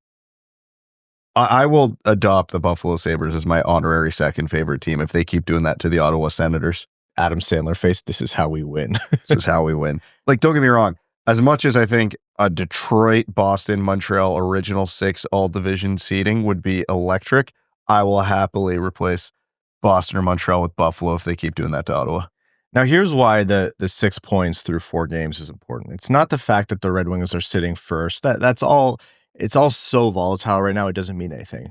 I will adopt the Buffalo Sabres as my honorary second favorite team if they keep doing that to the Ottawa Senators. Adam Sandler face, this is how we win. This is how we win. Like, don't get me wrong. As much as I think a Detroit, Boston, Montreal original 6 all-division seeding would be electric, I will happily replace Boston or Montreal with Buffalo if they keep doing that to Ottawa. Now, here's why the 6 points through 4 games is important. It's not the fact that the Red Wings are sitting first. That's all. It's all so volatile right now, it doesn't mean anything.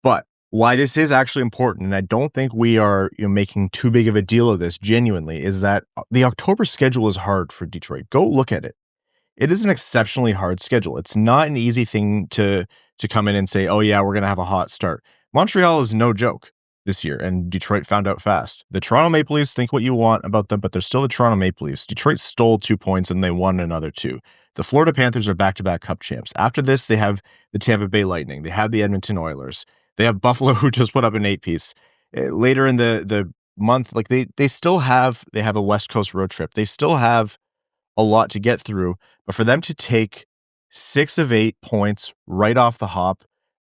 But why this is actually important, and I don't think we are making too big of a deal of this genuinely, is that the October schedule is hard for Detroit. Go look at it. It is an exceptionally hard schedule. It's not an easy thing to come in and say, oh yeah, we're going to have a hot start. Montreal is no joke this year, and Detroit found out fast. The Toronto Maple Leafs, think what you want about them, but they're still the Toronto Maple Leafs. Detroit stole 2 points and they won another 2. The Florida Panthers are back-to-back Cup champs. After this, they have the Tampa Bay Lightning. They have the Edmonton Oilers. They have Buffalo, who just put up an 8-piece. Later in the month, like they still have a West Coast road trip. They still have a lot to get through. But for them to take 6 of 8 points right off the hop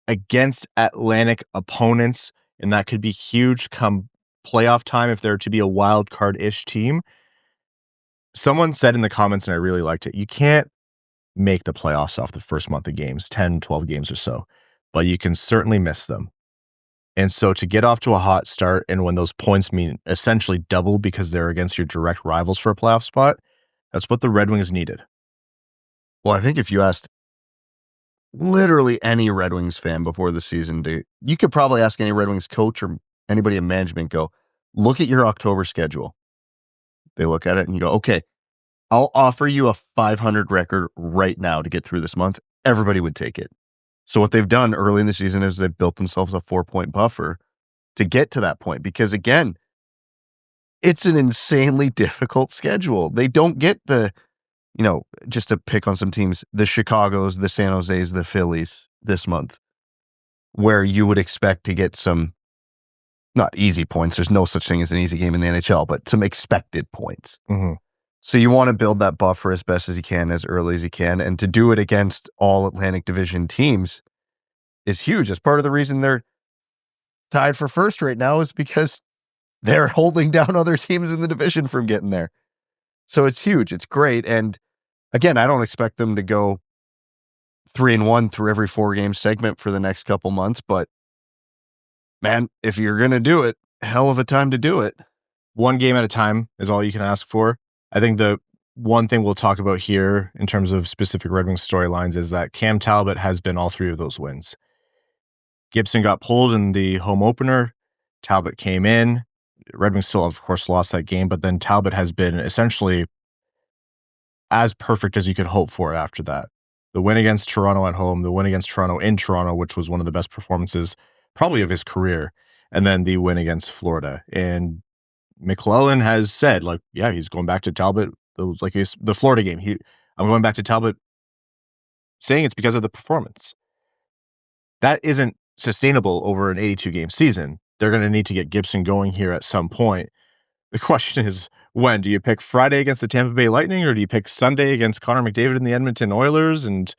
against Atlantic opponents, and that could be huge come playoff time if they're to be a wild card-ish team. Someone said in the comments, and I really liked it, you can't make the playoffs off the first month of games, 10, 12 games or so, but you can certainly miss them. And so to get off to a hot start, and when those points mean essentially double because they're against your direct rivals for a playoff spot, that's what the Red Wings needed. Well, I think if you asked literally any Red Wings fan before the season, you could probably ask any Red Wings coach or anybody in management, go, look at your October schedule. They look at it and you go, okay, I'll offer you a 500 record right now to get through this month. Everybody would take it. So what they've done early in the season is they've built themselves a 4-point buffer to get to that point. Because again, it's an insanely difficult schedule. They don't get the, just to pick on some teams, the Chicagos, the San Jose's, the Phillies this month, where you would expect to get some, not easy points. There's no such thing as an easy game in the NHL, but some expected points. Mm-hmm. So you want to build that buffer as best as you can, as early as you can. And to do it against all Atlantic Division teams is huge. That's part of the reason they're tied for first right now, is because they're holding down other teams in the division from getting there. So it's huge. It's great. And again, I don't expect them to go 3-1 through every 4-game segment for the next couple months. But man, if you're going to do it, hell of a time to do it. One game at a time is all you can ask for. I think the one thing we'll talk about here in terms of specific Red Wings storylines is that Cam Talbot has been all 3 of those wins. Gibson got pulled in the home opener. Talbot came in. Red Wings still, of course, lost that game, but then Talbot has been essentially as perfect as you could hope for after that. The win against Toronto at home, the win against Toronto in Toronto, which was one of the best performances probably of his career, and then the win against Florida. And McLellan has said, he's going back to Talbot. The Florida game. I'm going back to Talbot, saying it's because of the performance. That isn't sustainable over an 82-game season. They're going to need to get Gibson going here at some point. The question is, when? Do you pick Friday against the Tampa Bay Lightning, or do you pick Sunday against Connor McDavid and the Edmonton Oilers? And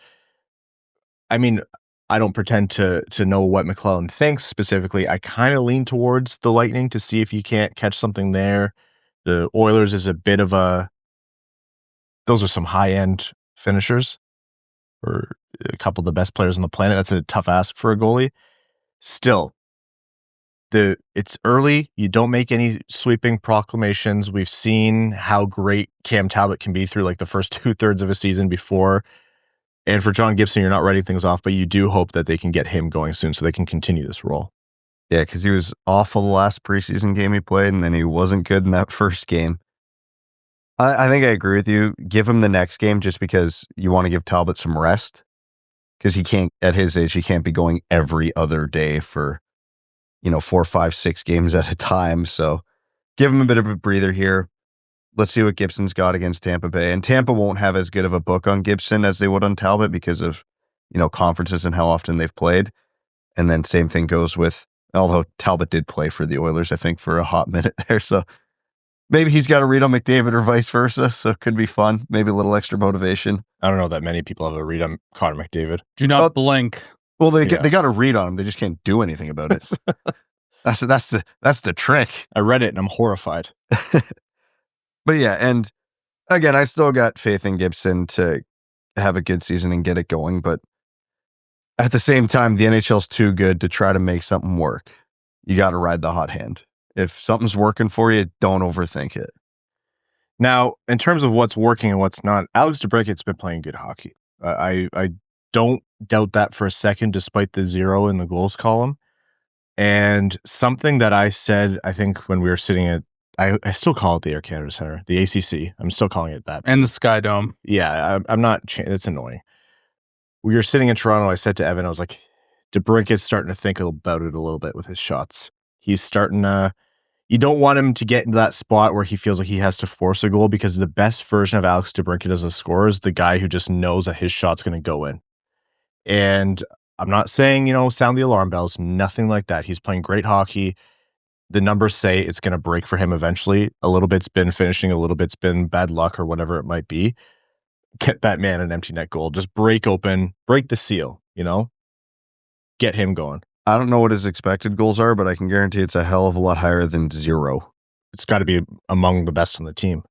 I mean, I don't pretend to know what McLellan thinks specifically. I kind of lean towards the Lightning to see if you can't catch something there. The Oilers is a bit of those are some high-end finishers, or a couple of the best players on the planet. That's a tough ask for a goalie. Still, it's early. You don't make any sweeping proclamations. We've seen how great Cam Talbot can be through the first 2/3 of a season before. And for John Gibson, you're not writing things off, but you do hope that they can get him going soon so they can continue this role. Yeah, because he was awful the last preseason game he played, and then he wasn't good in that first game. I think I agree with you. Give him the next game just because you want to give Talbot some rest. Because he can't, at his age, he can't be going every other day for, 4, 5, 6 games at a time. So give him a bit of a breather here. Let's see what Gibson's got against Tampa Bay. And Tampa won't have as good of a book on Gibson as they would on Talbot because of, conferences and how often they've played. And then same thing goes with, although Talbot did play for the Oilers, I think, for a hot minute there. So maybe he's got a read on McDavid or vice versa. So it could be fun. Maybe a little extra motivation. I don't know that many people have a read on Connor McDavid. Do not blink. Well, they got a read on him. They just can't do anything about it. That's the trick. I read it and I'm horrified. But yeah, and again, I still got faith in Gibson to have a good season and get it going. But at the same time, the NHL's too good to try to make something work. You got to ride the hot hand. If something's working for you, don't overthink it. Now, in terms of what's working and what's not, Alex DeBrincat's been playing good hockey. I don't doubt that for a second, despite the 0 in the goals column. And something that I said, I think when we were sitting at, I still call it the Air Canada Center, the ACC. I'm still calling it that. And the Sky Dome. Yeah, I'm not, it's annoying. We were sitting in Toronto, I said to Evan, I was like, DeBrincat's starting to think about it a little bit with his shots. He's starting to, you don't want him to get into that spot where he feels like he has to force a goal, because the best version of Alex DeBrincat as a scorer is the guy who just knows that his shot's going to go in. And I'm not saying, sound the alarm bells, nothing like that. He's playing great hockey. The numbers say it's going to break for him eventually. A little bit's been finishing, a little bit's been bad luck or whatever it might be. Get that man an empty net goal. Just break open, break the seal, get him going. I don't know what his expected goals are, but I can guarantee it's a hell of a lot higher than 0. It's got to be among the best on the team.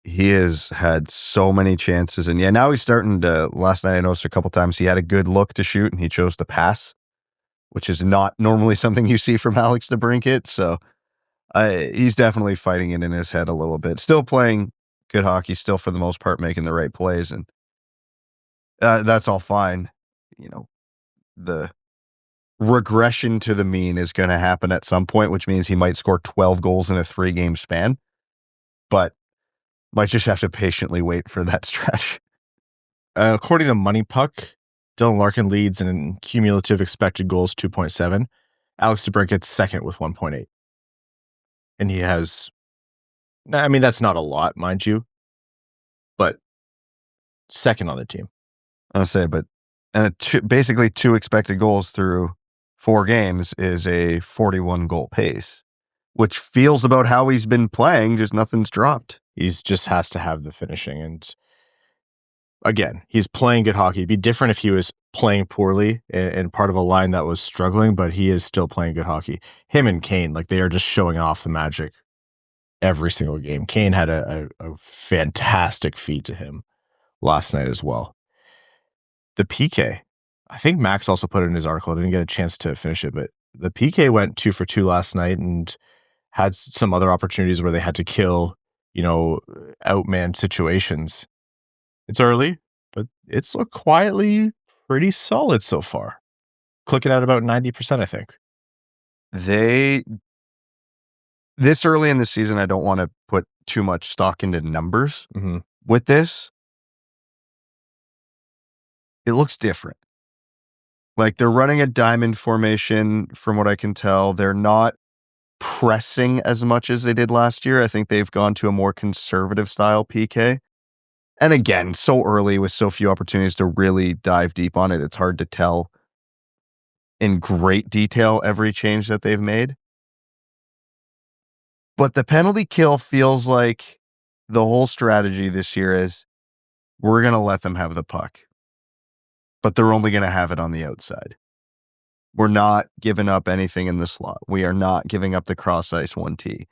He has had so many chances. And yeah, now he's starting to, last night I noticed a couple times he had a good look to shoot and he chose to pass, which is not normally something you see from Alex DeBrincat. So he's definitely fighting it in his head a little bit. Still playing good hockey, still for the most part making the right plays. And that's all fine. The regression to the mean is going to happen at some point, which means he might score 12 goals in a 3-game span, but might just have to patiently wait for that stretch. According to Money Puck, Dylan Larkin leads in cumulative expected goals 2.7. Alex DeBrincat's second with 1.8. And he has I mean, that's not a lot, mind you, but second on the team. I'll say, but basically 2 expected goals through 4 games is a 41 goal pace, which feels about how he's been playing, just nothing's dropped. He's just has to have the finishing. And again, he's playing good hockey. It'd be different if he was playing poorly and part of a line that was struggling, but he is still playing good hockey. Him and Kane, like, they are just showing off the magic every single game. Kane had a fantastic feed to him last night as well. The PK, I think Max also put it in his article. I didn't get a chance to finish it, but the PK went 2 for 2 last night and had some other opportunities where they had to kill, outman situations. It's early, but it's looked quietly pretty solid so far. Clicking at about 90%, I think. This early in the season, I don't want to put too much stock into numbers with this. It looks different. Like, they're running a diamond formation, from what I can tell. They're not pressing as much as they did last year. I think they've gone to a more conservative style PK. And again, so early with so few opportunities to really dive deep on it, it's hard to tell in great detail every change that they've made. But the penalty kill feels like the whole strategy this year is we're going to let them have the puck, but they're only going to have it on the outside. We're not giving up anything in the slot. We are not giving up the cross ice 1T.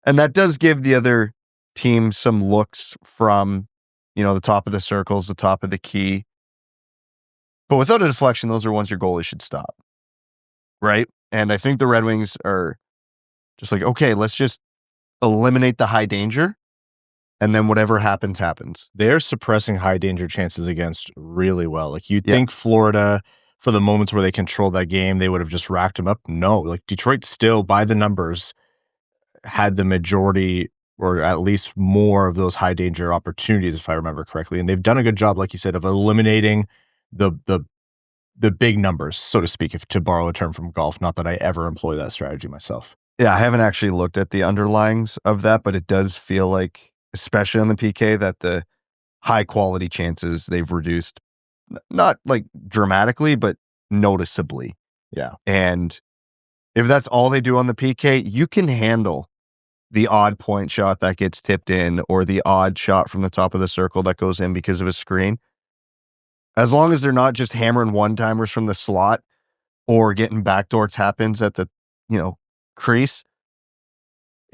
And that does give the other team some looks from, the top of the circles, the top of the key. But without a deflection, those are ones your goalie should stop. Right? And I think the Red Wings are just like, okay, let's just eliminate the high danger. And then whatever happens, happens. They're suppressing high danger chances against really well. Like, you'd think Florida, for the moments where they controlled that game, they would have just racked them up. No, like, Detroit still, by the numbers, had the majority or at least more of those high danger opportunities, if I remember correctly. And they've done a good job, like you said, of eliminating the big numbers, so to speak, if to borrow a term from golf. Not that I ever employ that strategy myself. Yeah, I haven't actually looked at the underlyings of that, but it does feel like, especially on the PK, that the high quality chances they've reduced, not like dramatically, but noticeably. Yeah. And if that's all they do on the PK, you can handle the odd point shot that gets tipped in or the odd shot from the top of the circle that goes in because of a screen. As long as they're not just hammering one-timers from the slot or getting backdoor tap-ins at the, crease.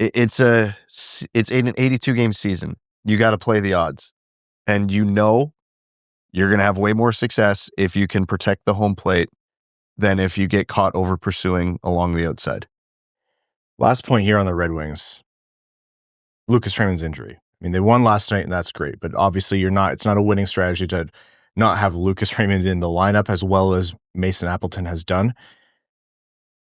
It's an 82-game season. You got to play the odds. And you're going to have way more success if you can protect the home plate than if you get caught over pursuing along the outside. Last point here on the Red Wings. Lucas Raymond's injury. I mean, they won last night and that's great, but obviously it's not a winning strategy to not have Lucas Raymond in the lineup as well as Mason Appleton has done.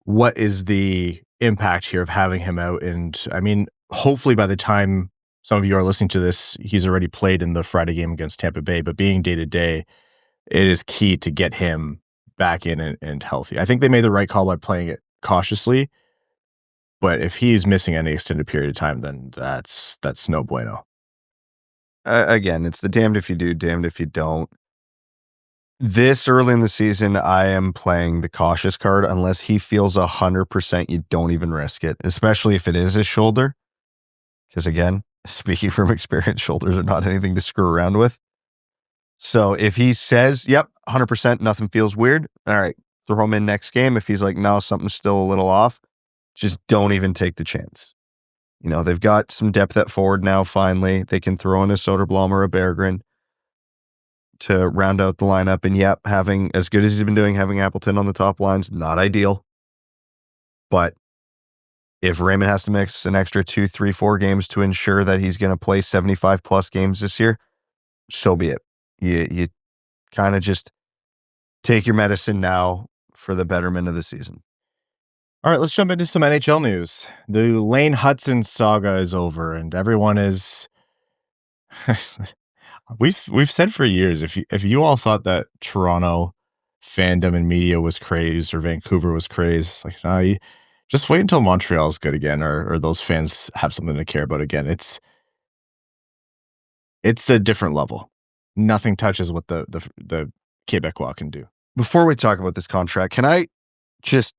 What is the impact here of having him out? And I mean, hopefully by the time some of you are listening to this, he's already played in the Friday game against Tampa Bay, but being day to day, it is key to get him back in and healthy. I think they made the right call by playing it cautiously, but if he's missing any extended period of time, then that's no bueno. Again, it's the damned if you do, damned if you don't. This early in the season, I am playing the cautious card. Unless he feels 100%, you don't even risk it, especially if it is his shoulder. Because again, speaking from experience, shoulders are not anything to screw around with. So if he says, yep, 100%, nothing feels weird, all right, throw him in next game. If he's like, no, something's still a little off, just don't even take the chance. They've got some depth at forward now, finally. They can throw in a Soderblom or a Berggren to round out the lineup. And yep, having as good as he's been doing, having Appleton on the top line's not ideal. But if Raymond has to mix an extra 2, 3, 4 games to ensure that he's going to play 75 plus games this year, so be it. You kind of just take your medicine now for the betterment of the season. All right, let's jump into some NHL news. The Lane Hutson saga is over, and everyone is. We've said for years, if you all thought that Toronto fandom and media was crazed or Vancouver was crazed, like, no, Just wait until Montreal's good again, or those fans have something to care about again. It's a different level. Nothing touches what the Quebecois can do. Before we talk about this contract, can I just,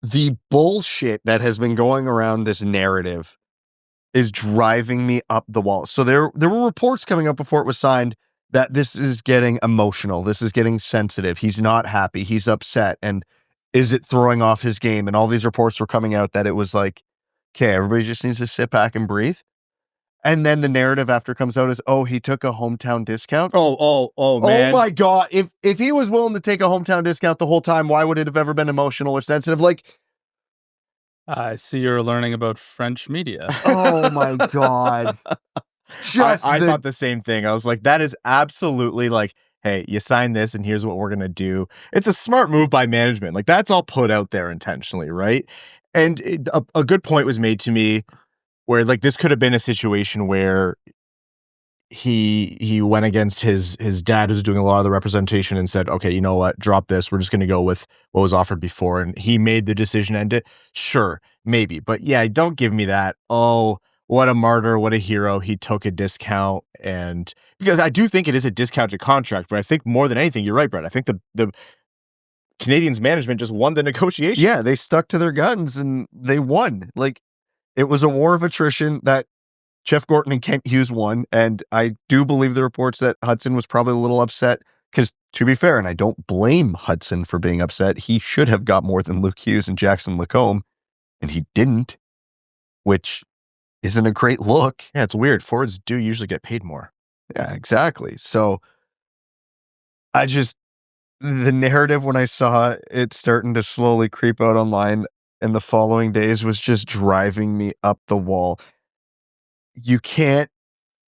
the bullshit that has been going around this narrative is driving me up the wall. So there were reports coming up before it was signed that this is getting emotional. This is getting sensitive. He's not happy. He's upset. And is it throwing off his game? And all these reports were coming out that it was like, okay, everybody just needs to sit back and breathe. And then the narrative after comes out is, oh, he took a hometown discount. Oh, man. Oh my God. If he was willing to take a hometown discount the whole time, why would it have ever been emotional or sensitive? Like, I see you're learning about French media. oh my God. I thought the same thing. I was like, that is absolutely like, hey, you sign this and here's what we're going to do. It's a smart move by management. Like, that's all put out there intentionally, right? And a good point was made to me where, like, this could have been a situation where he went against his dad, who's doing a lot of the representation, and said, okay, you know what, drop this. We're just going to go with what was offered before. And he made the decision to end it. Sure, maybe. But yeah, don't give me that. Oh, what a martyr, what a hero. He took a discount. And because I do think it is a discounted contract, but I think more than anything, you're right, Brett. I think the Canadiens management just won the negotiation. Yeah, they stuck to their guns and they won. Like, it was a war of attrition that Jeff Gorton and Kent Hughes won. And I do believe the reports that Hutson was probably a little upset because, to be fair, and I don't blame Hutson for being upset, he should have got more than Luke Hughes and Jackson Lacombe, and he didn't, which isn't a great look. Yeah, it's weird. Forwards do usually get paid more. Yeah, exactly. So the narrative when I saw it starting to slowly creep out online in the following days was just driving me up the wall. You can't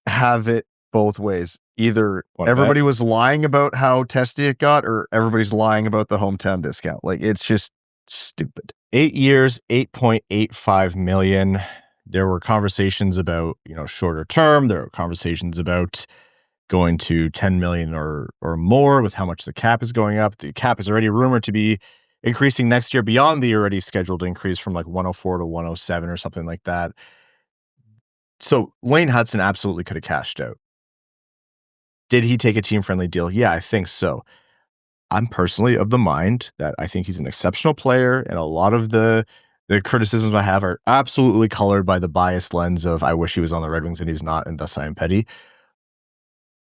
have it both ways. Either everybody was lying about how testy it got, or everybody's lying about the hometown discount. Like, it's just stupid. 8 years, $8.85 million. There were conversations about, shorter term. There were conversations about going to 10 million or more with how much the cap is going up. The cap is already rumored to be increasing next year beyond the already scheduled increase from like 104 to 107 or something like that. So Wayne Hutson absolutely could have cashed out. Did he take a team-friendly deal? Yeah, I think so. I'm personally of the mind that I think he's an exceptional player, and a lot of the criticisms I have are absolutely colored by the biased lens of I wish he was on the Red Wings and he's not, and thus I am petty.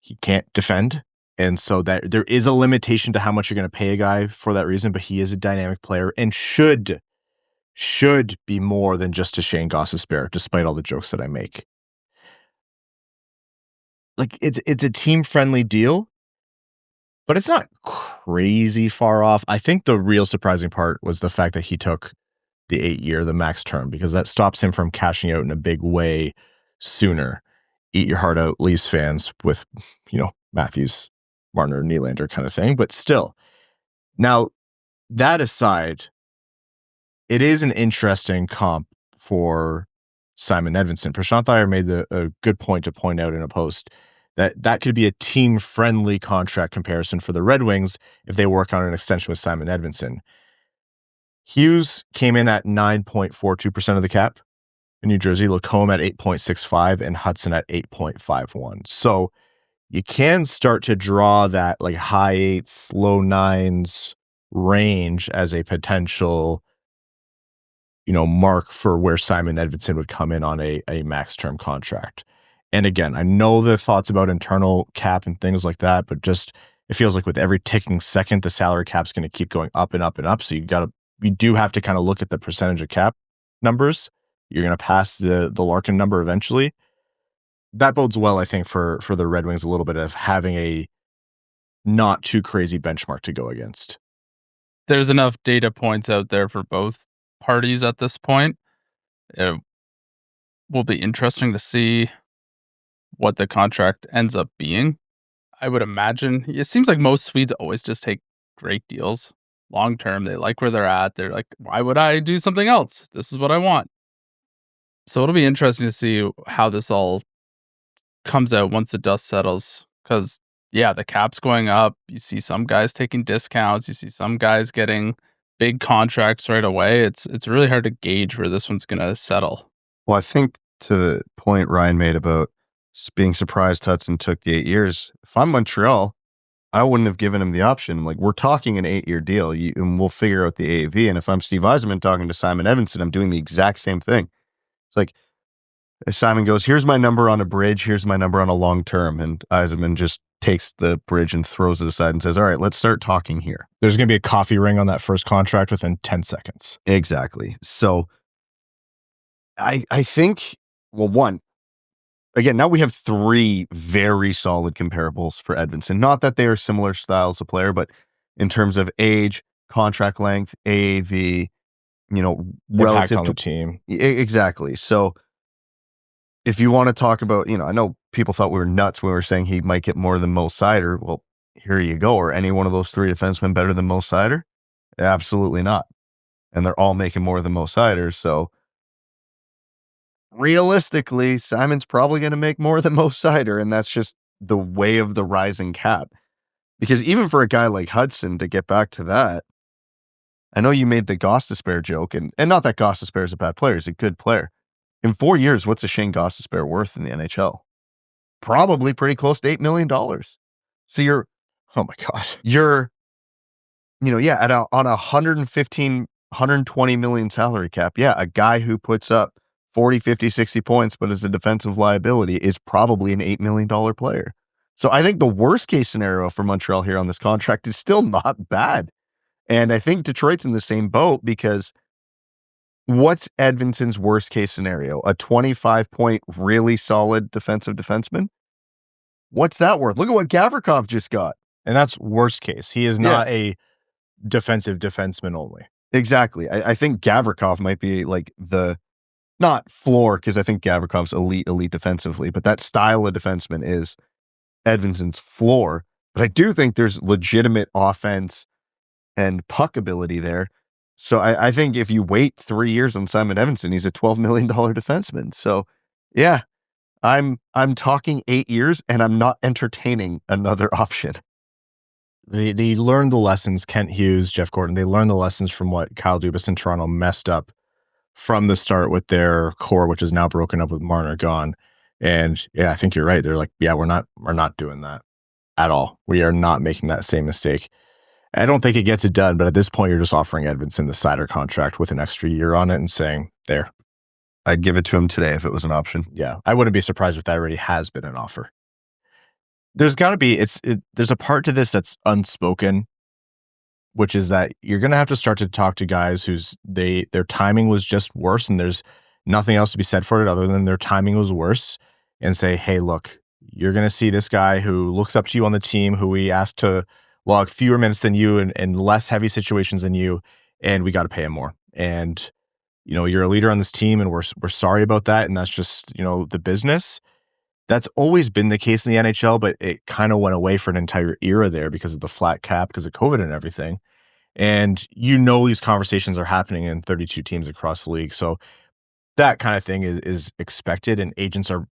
He can't defend, and so that there is a limitation to how much you're going to pay a guy for that reason, but he is a dynamic player and should be more than just a Shane Gostisbehere, despite all the jokes that I make. Like, it's a team-friendly deal, but it's not crazy far off. I think the real surprising part was the fact that he took the 8-year, the max term, because that stops him from cashing out in a big way sooner. Eat your heart out, Leafs fans, with, Matthews, Marner, Nylander kind of thing, but still. Now, that aside, it is an interesting comp for Simon Edvinsson. Prashant Iyer made a good point to point out in a post that could be a team-friendly contract comparison for the Red Wings if they work on an extension with Simon Edvinsson. Hughes came in at 9.42% of the cap in New Jersey, Lacombe at 8.65, and Hutson at 8.51. So you can start to draw that like high 8s, low 9s range as a potential mark for where Simon Edvinsson would come in on a max term contract. And again, I know the thoughts about internal cap and things like that, but just it feels like with every ticking second, the salary cap's going to keep going up and up and up. So you do have to kind of look at the percentage of cap numbers. You're going to pass the Larkin number eventually. That bodes well, I think, for the Red Wings a little bit of having a not too crazy benchmark to go against. There's enough data points out there for both parties at this point. It will be interesting to see what the contract ends up being. I would imagine it seems like most Swedes always just take great deals long term. They like where they're at. They're like, why would I do something else? This is what I want. So it'll be interesting to see how this all comes out once the dust settles. Because, yeah, the cap's going up. You see some guys taking discounts. You see some guys getting big contracts right away, it's really hard to gauge where this one's going to settle. Well, I think to the point Ryan made about being surprised Hutson took the 8 years, if I'm Montreal, I wouldn't have given him the option. Like, we're talking an 8-year deal, and we'll figure out the AAV. And if I'm Steve Yzerman talking to Simon Edvinsson, I'm doing the exact same thing. It's like, Simon goes, here's my number on a bridge, here's my number on a long term. And Yzerman just takes the bridge and throws it aside and says, all right, let's start talking here. There's going to be a coffee ring on that first contract within 10 seconds. Exactly. So I think, well, one, again, now we have 3 very solid comparables for Edvinsson. Not that they are similar styles of player, but in terms of age, contract length, AAV, relative on to the team. Exactly. So if you want to talk about, I know people thought we were nuts when we were saying he might get more than Mo Seider. Well, here you go. Are any one of those 3 defensemen better than Mo Seider? Absolutely not. And they're all making more than Mo Seider. So realistically, Simon's probably going to make more than Mo Seider, and that's just the way of the rising cap. Because even for a guy like Hutson, to get back to that, I know you made the Gostisbehere joke, and not that Gostisbehere is a bad player, he's a good player. In 4 years, what's a Shane Gostisbehere worth in the NHL? Probably pretty close to $8 million. So you're, oh my God, you're, on a 120 million salary cap, a guy who puts up 40, 50, 60 points, but is a defensive liability is probably an $8 million player. So I think the worst case scenario for Montreal here on this contract is still not bad. And I think Detroit's in the same boat, because what's Edvinsson's worst case scenario? A 25-point, really solid defensive defenseman? What's that worth? Look at what Gavrikov just got. And that's worst case. He is not a defensive defenseman only. Exactly. I think Gavrikov might be like not floor, because I think Gavrikov's elite defensively, but that style of defenseman is Edvinsson's floor. But I do think there's legitimate offense and puck ability there. So I think if you wait 3 years on Simon Edvinsson, he's a $12 million defenseman. So yeah, I'm talking 8 years, and I'm not entertaining another option. They learned the lessons, Kent Hughes, Jeff Gordon, they learned the lessons from what Kyle Dubas in Toronto messed up from the start with their core, which is now broken up with Marner gone. And I think you're right. They're like, we're not doing that at all. We are not making that same mistake. I don't think it gets it done, but at this point, you're just offering Edvinsson the Seider contract with an extra year on it and saying, there. I'd give it to him today if it was an option. Yeah, I wouldn't be surprised if that already has been an offer. There's got to be, there's a part to this that's unspoken, which is that you're going to have to start to talk to guys their timing was just worse, and there's nothing else to be said for it other than their timing was worse, and say, hey, look, you're going to see this guy who looks up to you on the team, who we asked to log fewer minutes than you and less heavy situations than you, and we got to pay him more. And, you're a leader on this team, and we're sorry about that, and that's just, the business. That's always been the case in the NHL, but it kind of went away for an entire era there because of the flat cap, because of COVID and everything. And these conversations are happening in 32 teams across the league. So that kind of thing is expected, and agents are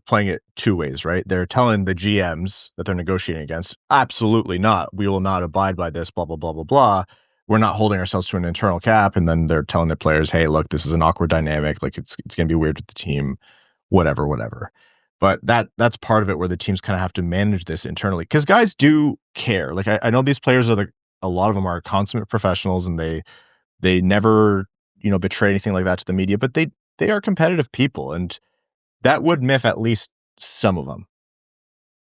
playing it 2 ways, right? They're telling the GMs that they're negotiating against, absolutely not. We will not abide by this, blah, blah, blah, blah, blah. We're not holding ourselves to an internal cap. And then they're telling the players, hey, look, this is an awkward dynamic. Like it's going to be weird with the team, whatever. But that's part of it, where the teams kind of have to manage this internally, because guys do care. Like I know these players a lot of them are consummate professionals, and they never, betray anything like that to the media, but they are competitive people, and that would miff at least some of them.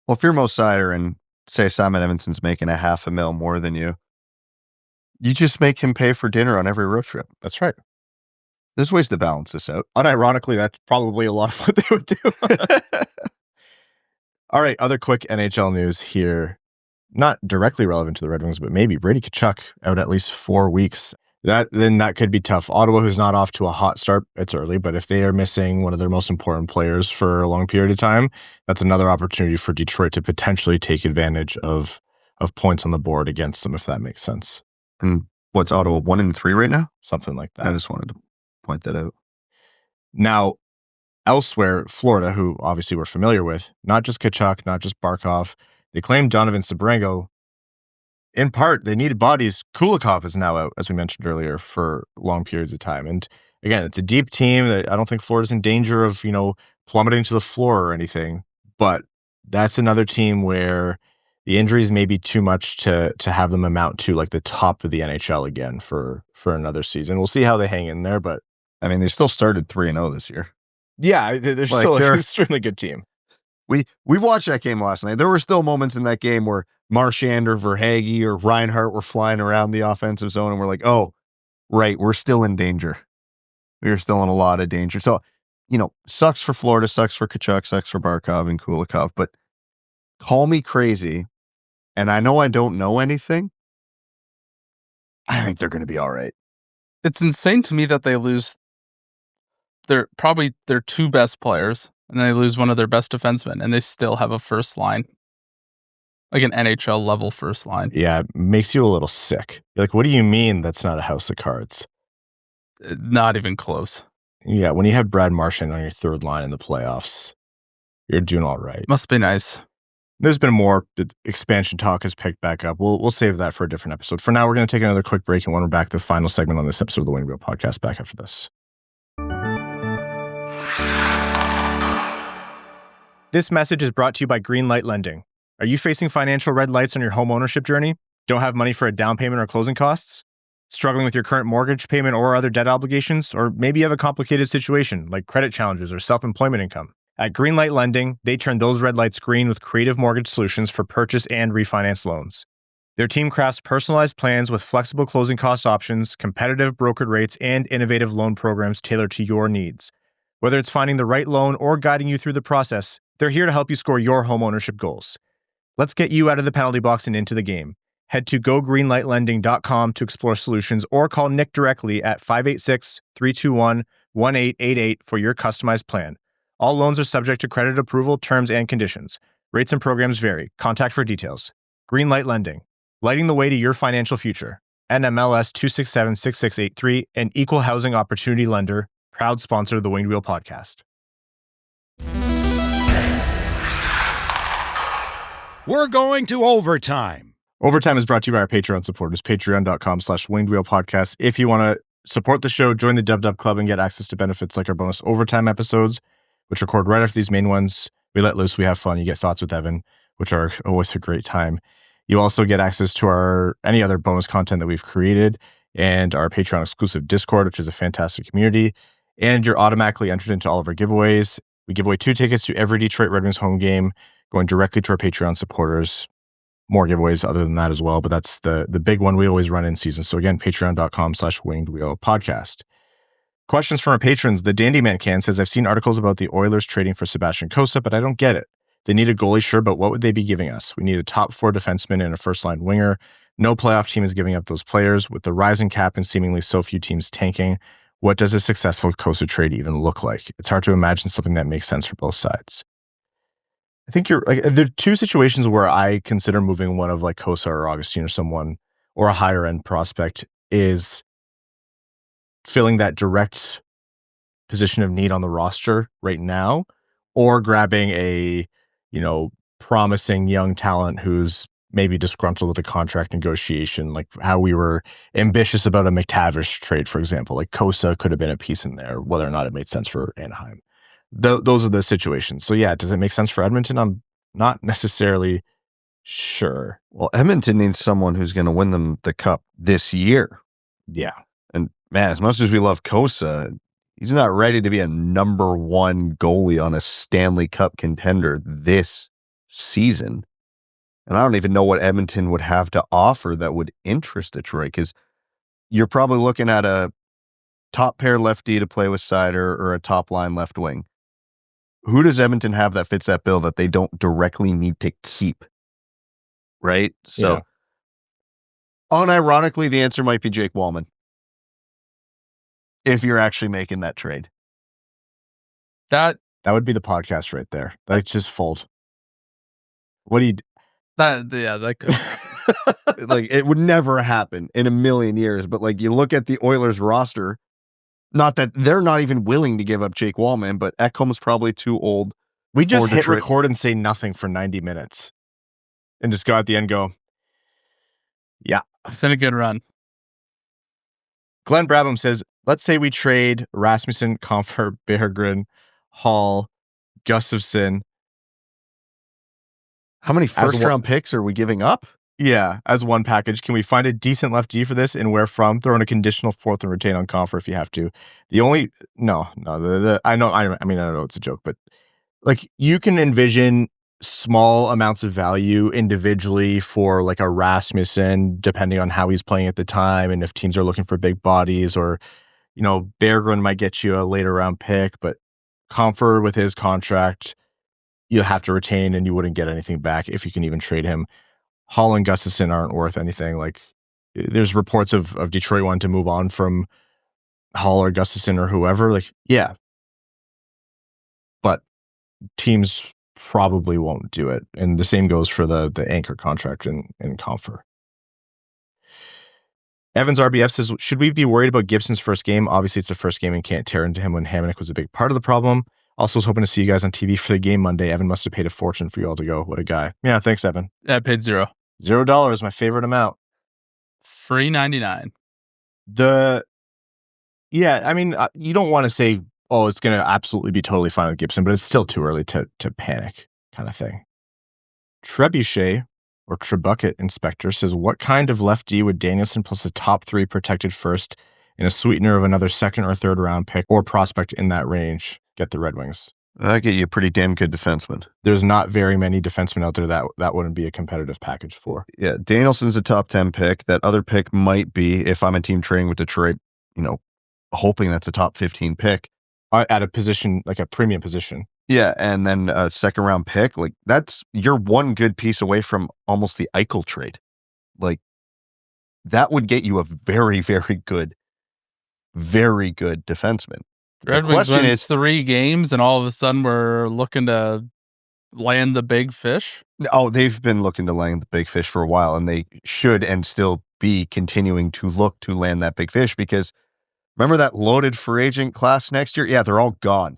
Well, if you're Mo Seider and say Simon Edvinsson's making $500,000 more than you just make him pay for dinner on every road trip. That's right. There's ways to balance this out. Unironically, that's probably a lot of what they would do. All right, other quick NHL news here. Not directly relevant to the Red Wings, but maybe Brady Tkachuk out at least 4 weeks. That could be tough. Ottawa, who's not off to a hot start, it's early, but if they are missing one of their most important players for a long period of time, that's another opportunity for Detroit to potentially take advantage of points on the board against them, if that makes sense. And what's Ottawa, 1-3 right now? Something like that. I just wanted to point that out. Now, elsewhere, Florida, who obviously we're familiar with, not just Tkachuk, not just Barkov, they claimed Donovan Sebrango in part, they needed bodies. Kulikov is now out, as we mentioned earlier, for long periods of time. And again, it's a deep team. I don't think Florida's in danger of, plummeting to the floor or anything. But that's another team where the injuries may be too much to have them amount to like the top of the NHL again for another season. We'll see how they hang in there. But I mean, they still started 3-0 this year. yeah, they're still an extremely good team. We watched that game last night. There were still moments in that game where Marchand or Verhaeghe or Reinhart were flying around the offensive zone, and we're like, oh, right, we're still in danger. We are still in a lot of danger. So, sucks for Florida, sucks for Tkachuk, sucks for Barkov and Kulikov, but call me crazy, and I know I don't know anything. I think they're going to be all right. It's insane to me that they lose their two best players, and they lose one of their best defensemen, and they still have a first line. Like an NHL level first line. Yeah, it makes you a little sick. You're like, what do you mean that's not a house of cards? Not even close. Yeah, when you have Brad Marchand on your third line in the playoffs, you're doing all right. Must be nice. There's been more. The expansion talk has picked back up. We'll save that for a different episode. For now, we're going to take another quick break, and when we're back, the final segment on this episode of the Wayne Wheel Podcast back after this. This message is brought to you by Greenlight Lending. Are you facing financial red lights on your home ownership journey? Don't have money for a down payment or closing costs? Struggling with your current mortgage payment or other debt obligations? Or maybe you have a complicated situation like credit challenges or self-employment income? At Greenlight Lending, they turn those red lights green with creative mortgage solutions for purchase and refinance loans. Their team crafts personalized plans with flexible closing cost options, competitive brokered rates, and innovative loan programs tailored to your needs. Whether it's finding the right loan or guiding you through the process, they're here to help you score your home ownership goals. Let's get you out of the penalty box and into the game. Head to gogreenlightlending.com to explore solutions or call Nick directly at 586-321-1888 for your customized plan. All loans are subject to credit approval, terms, and conditions. Rates and programs vary. Contact for details. Greenlight Lending, lighting the way to your financial future. NMLS 2676683, an equal housing opportunity lender, proud sponsor of the Winged Wheel Podcast. We're going to overtime. Overtime is brought to you by our Patreon supporters, patreon.com/wingedwheelpodcast. If you want to support the show, join the Dub Club and get access to benefits like our bonus overtime episodes, which record right after these main ones. We let loose, we have fun. You get thoughts with Evan, which are always a great time. You also get access to any other bonus content that we've created and our Patreon exclusive Discord, which is a fantastic community. And you're automatically entered into all of our giveaways. We give away 2 tickets to every Detroit Red Wings home game, going directly to our Patreon supporters. More giveaways other than that as well, but that's the big one we always run in season. So again, patreon.com/wingedwheelpodcast. Questions from our patrons. The Dandy Man Can says, I've seen articles about the Oilers trading for Sebastian Cossa, but I don't get it. They need a goalie, sure, but what would they be giving us? We need a top 4 defenseman and a first-line winger. No playoff team is giving up those players. With the rising cap and seemingly so few teams tanking, what does a successful Cossa trade even look like? It's hard to imagine something that makes sense for both sides. I think there are 2 situations where I consider moving one of like Cossa or Augustine or someone or a higher end prospect is filling that direct position of need on the roster right now, or grabbing a, promising young talent who's maybe disgruntled with a contract negotiation, like how we were ambitious about a McTavish trade, for example. Like Cossa could have been a piece in there, whether or not it made sense for Anaheim. Those are the situations. So yeah, does it make sense for Edmonton? I'm not necessarily sure. Well, Edmonton needs someone who's going to win them the cup this year. Yeah. And man, as much as we love Cossa, he's not ready to be a number 1 goalie on a Stanley Cup contender this season. And I don't even know what Edmonton would have to offer that would interest Detroit, because you're probably looking at a top pair lefty to play with Seider or a top line left wing. Who does Edmonton have that fits that bill that they don't directly need to keep? Right? So, unironically, the answer might be Jake Wallman. If you're actually making that trade. That would be the podcast right there. That's just fold. What do you... That could... Like, it would never happen in a million years, but like you look at the Oilers roster, not that they're not even willing to give up Jake Wallman, but Ekholm's probably too old. We just hit record and say nothing for 90 minutes and just go at the end go, Yeah. It's been a good run. Glenn Brabham says, let's say we trade Rasmussen, Comfort, Berggren, Hall, Gustafsson. How many first-round picks are we giving up? Yeah, as one package. Can we find a decent lefty for this and where from? Throw in a conditional fourth and retain on Comfort if you have to. I know it's a joke, but like you can envision small amounts of value individually for like a Rasmussen, depending on how he's playing at the time and if teams are looking for big bodies, or Berggren might get you a later round pick, but Comfort with his contract, you have to retain and you wouldn't get anything back if you can even trade him. Hall and Gustafsson aren't worth anything. Like there's reports of Detroit wanting to move on from Hall or Gustafsson or whoever. Like, yeah. But teams probably won't do it. And the same goes for the anchor contract in Comfort. Evans RBF says, should we be worried about Gibson's first game? Obviously, it's the first game and can't tear into him when Hamonic was a big part of the problem. Also was hoping to see you guys on TV for the game Monday. Evan must have paid a fortune for you all to go. What a guy. Yeah, thanks, Evan. Yeah, I paid $0. $0, my favorite amount. Free 99. You don't want to say, oh, it's going to absolutely be totally fine with Gibson, but it's still too early to panic kind of thing. Trebuchet or Trebucket Inspector says, what kind of lefty would Danielson plus a top 3 protected first and a sweetener of another second or third round pick or prospect in that range get the Red Wings? That'd get you a pretty damn good defenseman. There's not very many defensemen out there that wouldn't be a competitive package for. Yeah, Danielson's a top 10 pick. That other pick might be, if I'm a team trading with Detroit, hoping that's a top 15 pick. At a position, like a premium position. Yeah, and then a second round pick. Like you're one good piece away from almost the Eichel trade. Like that would get you a very, very good defenseman. Red Wings win 3 games, and all of a sudden we're looking to land the big fish. Oh, they've been looking to land the big fish for a while, and they should and still be continuing to look to land that big fish because remember that loaded free agent class next year? Yeah, they're all gone.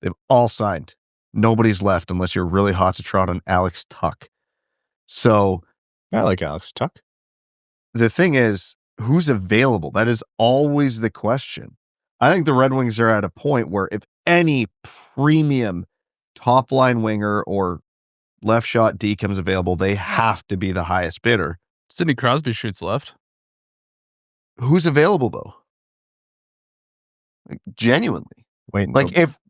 They've all signed. Nobody's left unless you're really hot to trot on Alex Tuck. So I like Alex Tuck. The thing is, who's available? That is always the question. I think the Red Wings are at a point where if any premium top line winger or left shot D comes available, they have to be the highest bidder. Sidney Crosby shoots left. Who's available though? Like, genuinely. Wait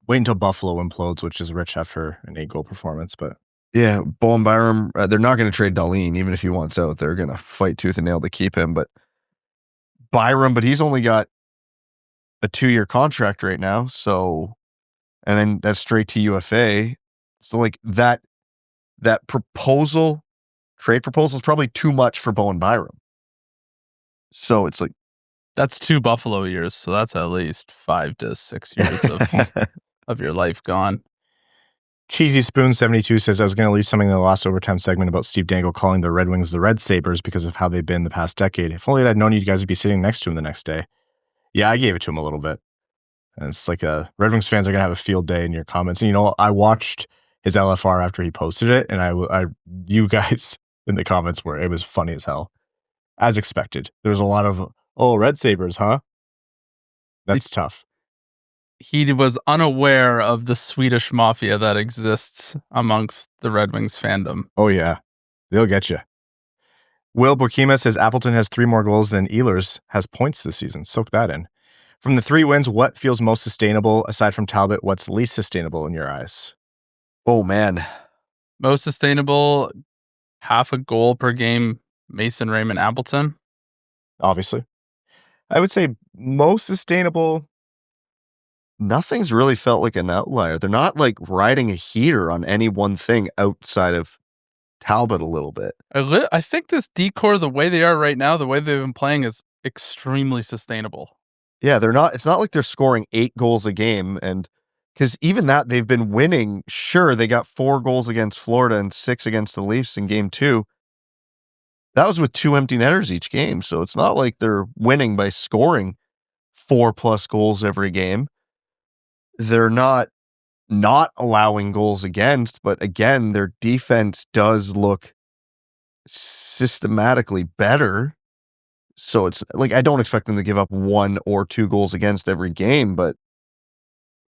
until Buffalo implodes, which is rich after an 8-goal performance. But yeah, Bowen Byram, they're not going to trade Dahlin, even if he wants out. They're going to fight tooth and nail to keep him. But Byram, but he's only got a 2-year contract right now. So, and then that's straight to UFA. So like that trade proposal is probably too much for Bowen Byram. So it's like, that's 2 Buffalo years. So that's at least 5 to 6 years of your life gone. Cheesy Spoon 72 says, I was going to leave something in the last overtime segment about Steve Dangle calling the Red Wings the Red Sabres because of how they've been the past decade. If only I'd known you guys would be sitting next to him the next day. Yeah, I gave it to him a little bit. And it's like Red Wings fans are going to have a field day in your comments. And I watched his LFR after he posted it, and you guys in the comments it was funny as hell. As expected. There was a lot of, Red Sabres, huh? That's tough. He was unaware of the Swedish mafia that exists amongst the Red Wings fandom. Oh, yeah. They'll get you. Will Burkima says Appleton has 3 more goals than Ehlers has points this season. Soak that in. From the 3 wins, what feels most sustainable? Aside from Talbot, what's least sustainable in your eyes? Oh, man. Most sustainable, half a goal per game, Mason, Raymond, Appleton. Obviously. I would say most sustainable. Nothing's really felt like an outlier. They're not like riding a heater on any one thing outside of Talbot a little bit. I think this decor, the way they are right now, the way they've been playing is extremely sustainable. Yeah, it's not like they're scoring 8 goals a game. And because even that, they've been winning. Sure, they got 4 goals against Florida and 6 against the Leafs in game 2. That was with 2 empty netters each game. So it's not like they're winning by scoring 4+ goals every game. They're not allowing goals against, but again, their defense does look systematically better. So it's like, I don't expect them to give up 1 or 2 goals against every game, but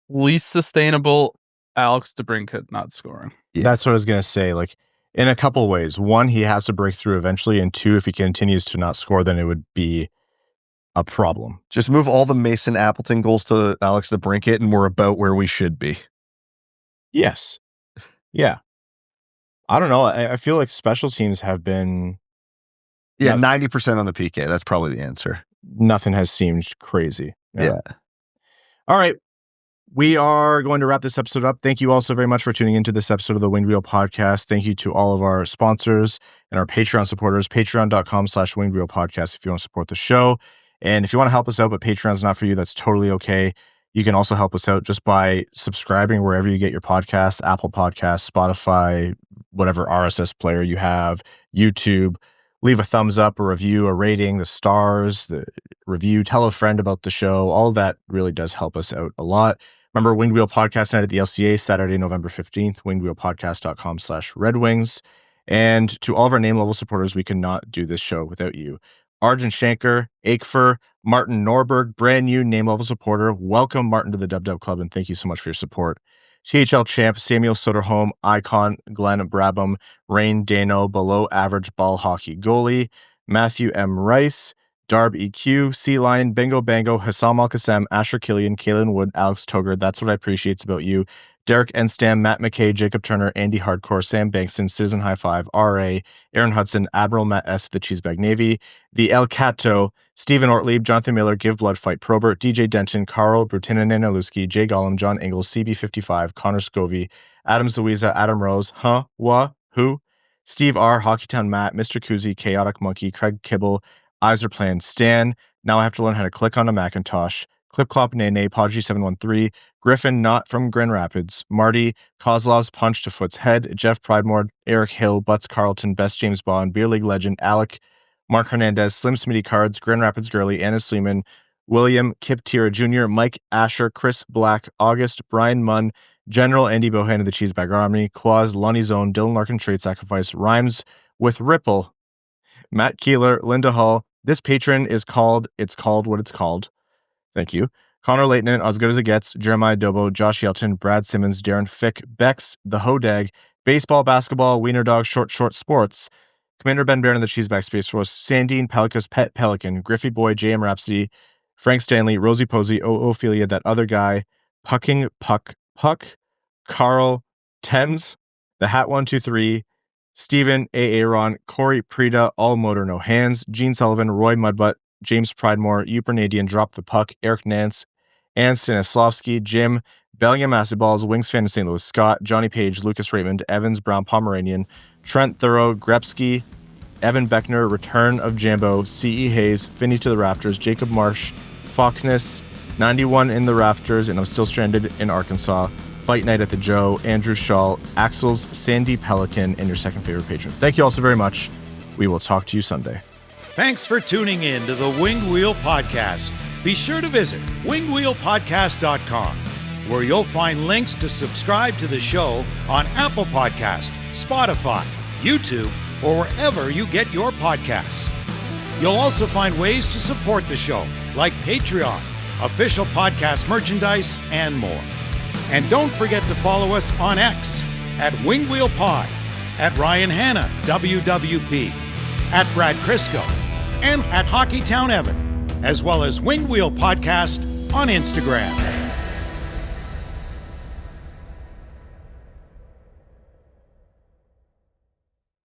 Least sustainable, Alex DeBrincat not scoring. Yeah. That's what I was going to say. Like, in a couple ways. 1, he has to break through eventually. And 2, if he continues to not score, then it would be a problem. just move all the Mason Appleton goals to Alex DeBrincat and we're about where we should be. Yes. Yeah. I don't know. I feel like special teams have been... Yeah, 90% on the PK. That's probably the answer. Nothing has seemed crazy. Yeah. All right. We are going to wrap this episode up. Thank you all so very much for tuning into this episode of the Winged Wheel Podcast. Thank you to all of our sponsors and our Patreon supporters. Patreon.com/Winged Wheel Podcast if you want to support the show. And if you want to help us out, but Patreon's not for you, that's totally okay. You can also help us out just by subscribing wherever you get your podcasts, Apple Podcasts, Spotify, whatever RSS player you have, YouTube. Leave a thumbs up, a review, a rating, the stars, the review, tell a friend about the show. All of that really does help us out a lot. Remember, Winged Wheel Podcast night at the LCA, Saturday, November 15th, wingedwheelpodcast.com/Red Wings. And to all of our name level supporters, we could not do this show without you. Arjun Shanker, Aikfer, Martin Norberg, brand new name level supporter. Welcome, Martin, to the Dub Dub Club, and thank you so much for your support. THL champ Samuel Soderholm, Icon, Glenn Brabham, Rain Dano, below average ball hockey goalie, Matthew M. Rice, Darb EQ, Sea Lion, Bingo Bango, Hassam Al Qassem, Asher Killian, Kaylin Wood, Alex Toger. That's what I appreciate about you. Derek Enstam, Matt McKay, Jacob Turner, Andy Hardcore, Sam Bankston, Citizen High Five, RA, Aaron Hudson, Admiral Matt S. The Cheesebag Navy, The El Cato, Stephen Ortlieb, Jonathan Miller, Give Blood Fight Probert, DJ Denton, Carl Brutinen Naluski, Jay Gollum, John Ingles, CB55, Connor Scovey, Adams Louisa, Adam Rose, Who, Steve R, Hockeytown Matt, Mr. Kuzi, Chaotic Monkey, Craig Kibble, Eyes Are Playing Stan. Now I have to learn how to click on a Macintosh. Clip Clop Nene, Podgy713, Griffin Not from Grand Rapids, Marty, Kozlov's Punch to Foot's Head, Jeff Pridemore, Eric Hill, Butts Carlton, Best James Bond, Beer League Legend, Alec, Mark Hernandez, Slim Smitty Cards, Grand Rapids Girly, Anna Sleeman, William Kip Tira Jr., Mike Asher, Chris Black, August, Brian Munn, General Andy Bohan of the Cheesebag Army, Quaz, Lonnie Zone, Dylan Larkin Trade Sacrifice, Rhymes with Ripple, Matt Keeler, Linda Hall. This patron is called It's Called What It's Called. Thank you. Connor Leighton, As Good As It Gets, Jeremiah Dobo, Josh Yelton, Brad Simmons, Darren Fick, Bex, The Hodag, Baseball, Basketball, Wiener Dog, Short Sports, Commander Ben Barron of the Cheesebag Space Force, Sandine Pellikka's Pet Pelican, Griffey Boy, JM Rhapsody, Frank Stanley, Rosie Posey, Ophelia, That Other Guy, Pucking Puck, Carl Thames, The Hat 123, Stephen A. Aaron, Corey Prida, All Motor No Hands, Gene Sullivan, Roy Mudbutt, James Pridemore, Upernadian, Drop the Puck, Eric Nance, Ann Stanislavski, Jim, Bellingham Acid Balls, Wings Fan of St. Louis, Scott, Johnny Page, Lucas Raymond, Evans, Brown Pomeranian, Trent Thorough, Grepsky, Evan Beckner, Return of Jambo, C.E. Hayes, Finney to the Raptors, Jacob Marsh, Falkness, 91 in the Rafters, and I'm Still Stranded in Arkansas, Fight Night at the Joe, Andrew Shaw, Axel's Sandin Pellikka, and your second favorite patron. Thank you all so very much. We will talk to you Sunday. Thanks for tuning in to the Winged Wheel Podcast. Be sure to visit wingedwheelpodcast.com, where you'll find links to subscribe to the show on Apple Podcasts, Spotify, YouTube, or wherever you get your podcasts. You'll also find ways to support the show, like Patreon, official podcast merchandise, and more. And don't forget to follow us on X at Winged Wheel Pod, at Ryan Hanna, WWP, at Brad Crisco, and at Hockeytown Evan, as well as Winged Wheel Podcast on Instagram.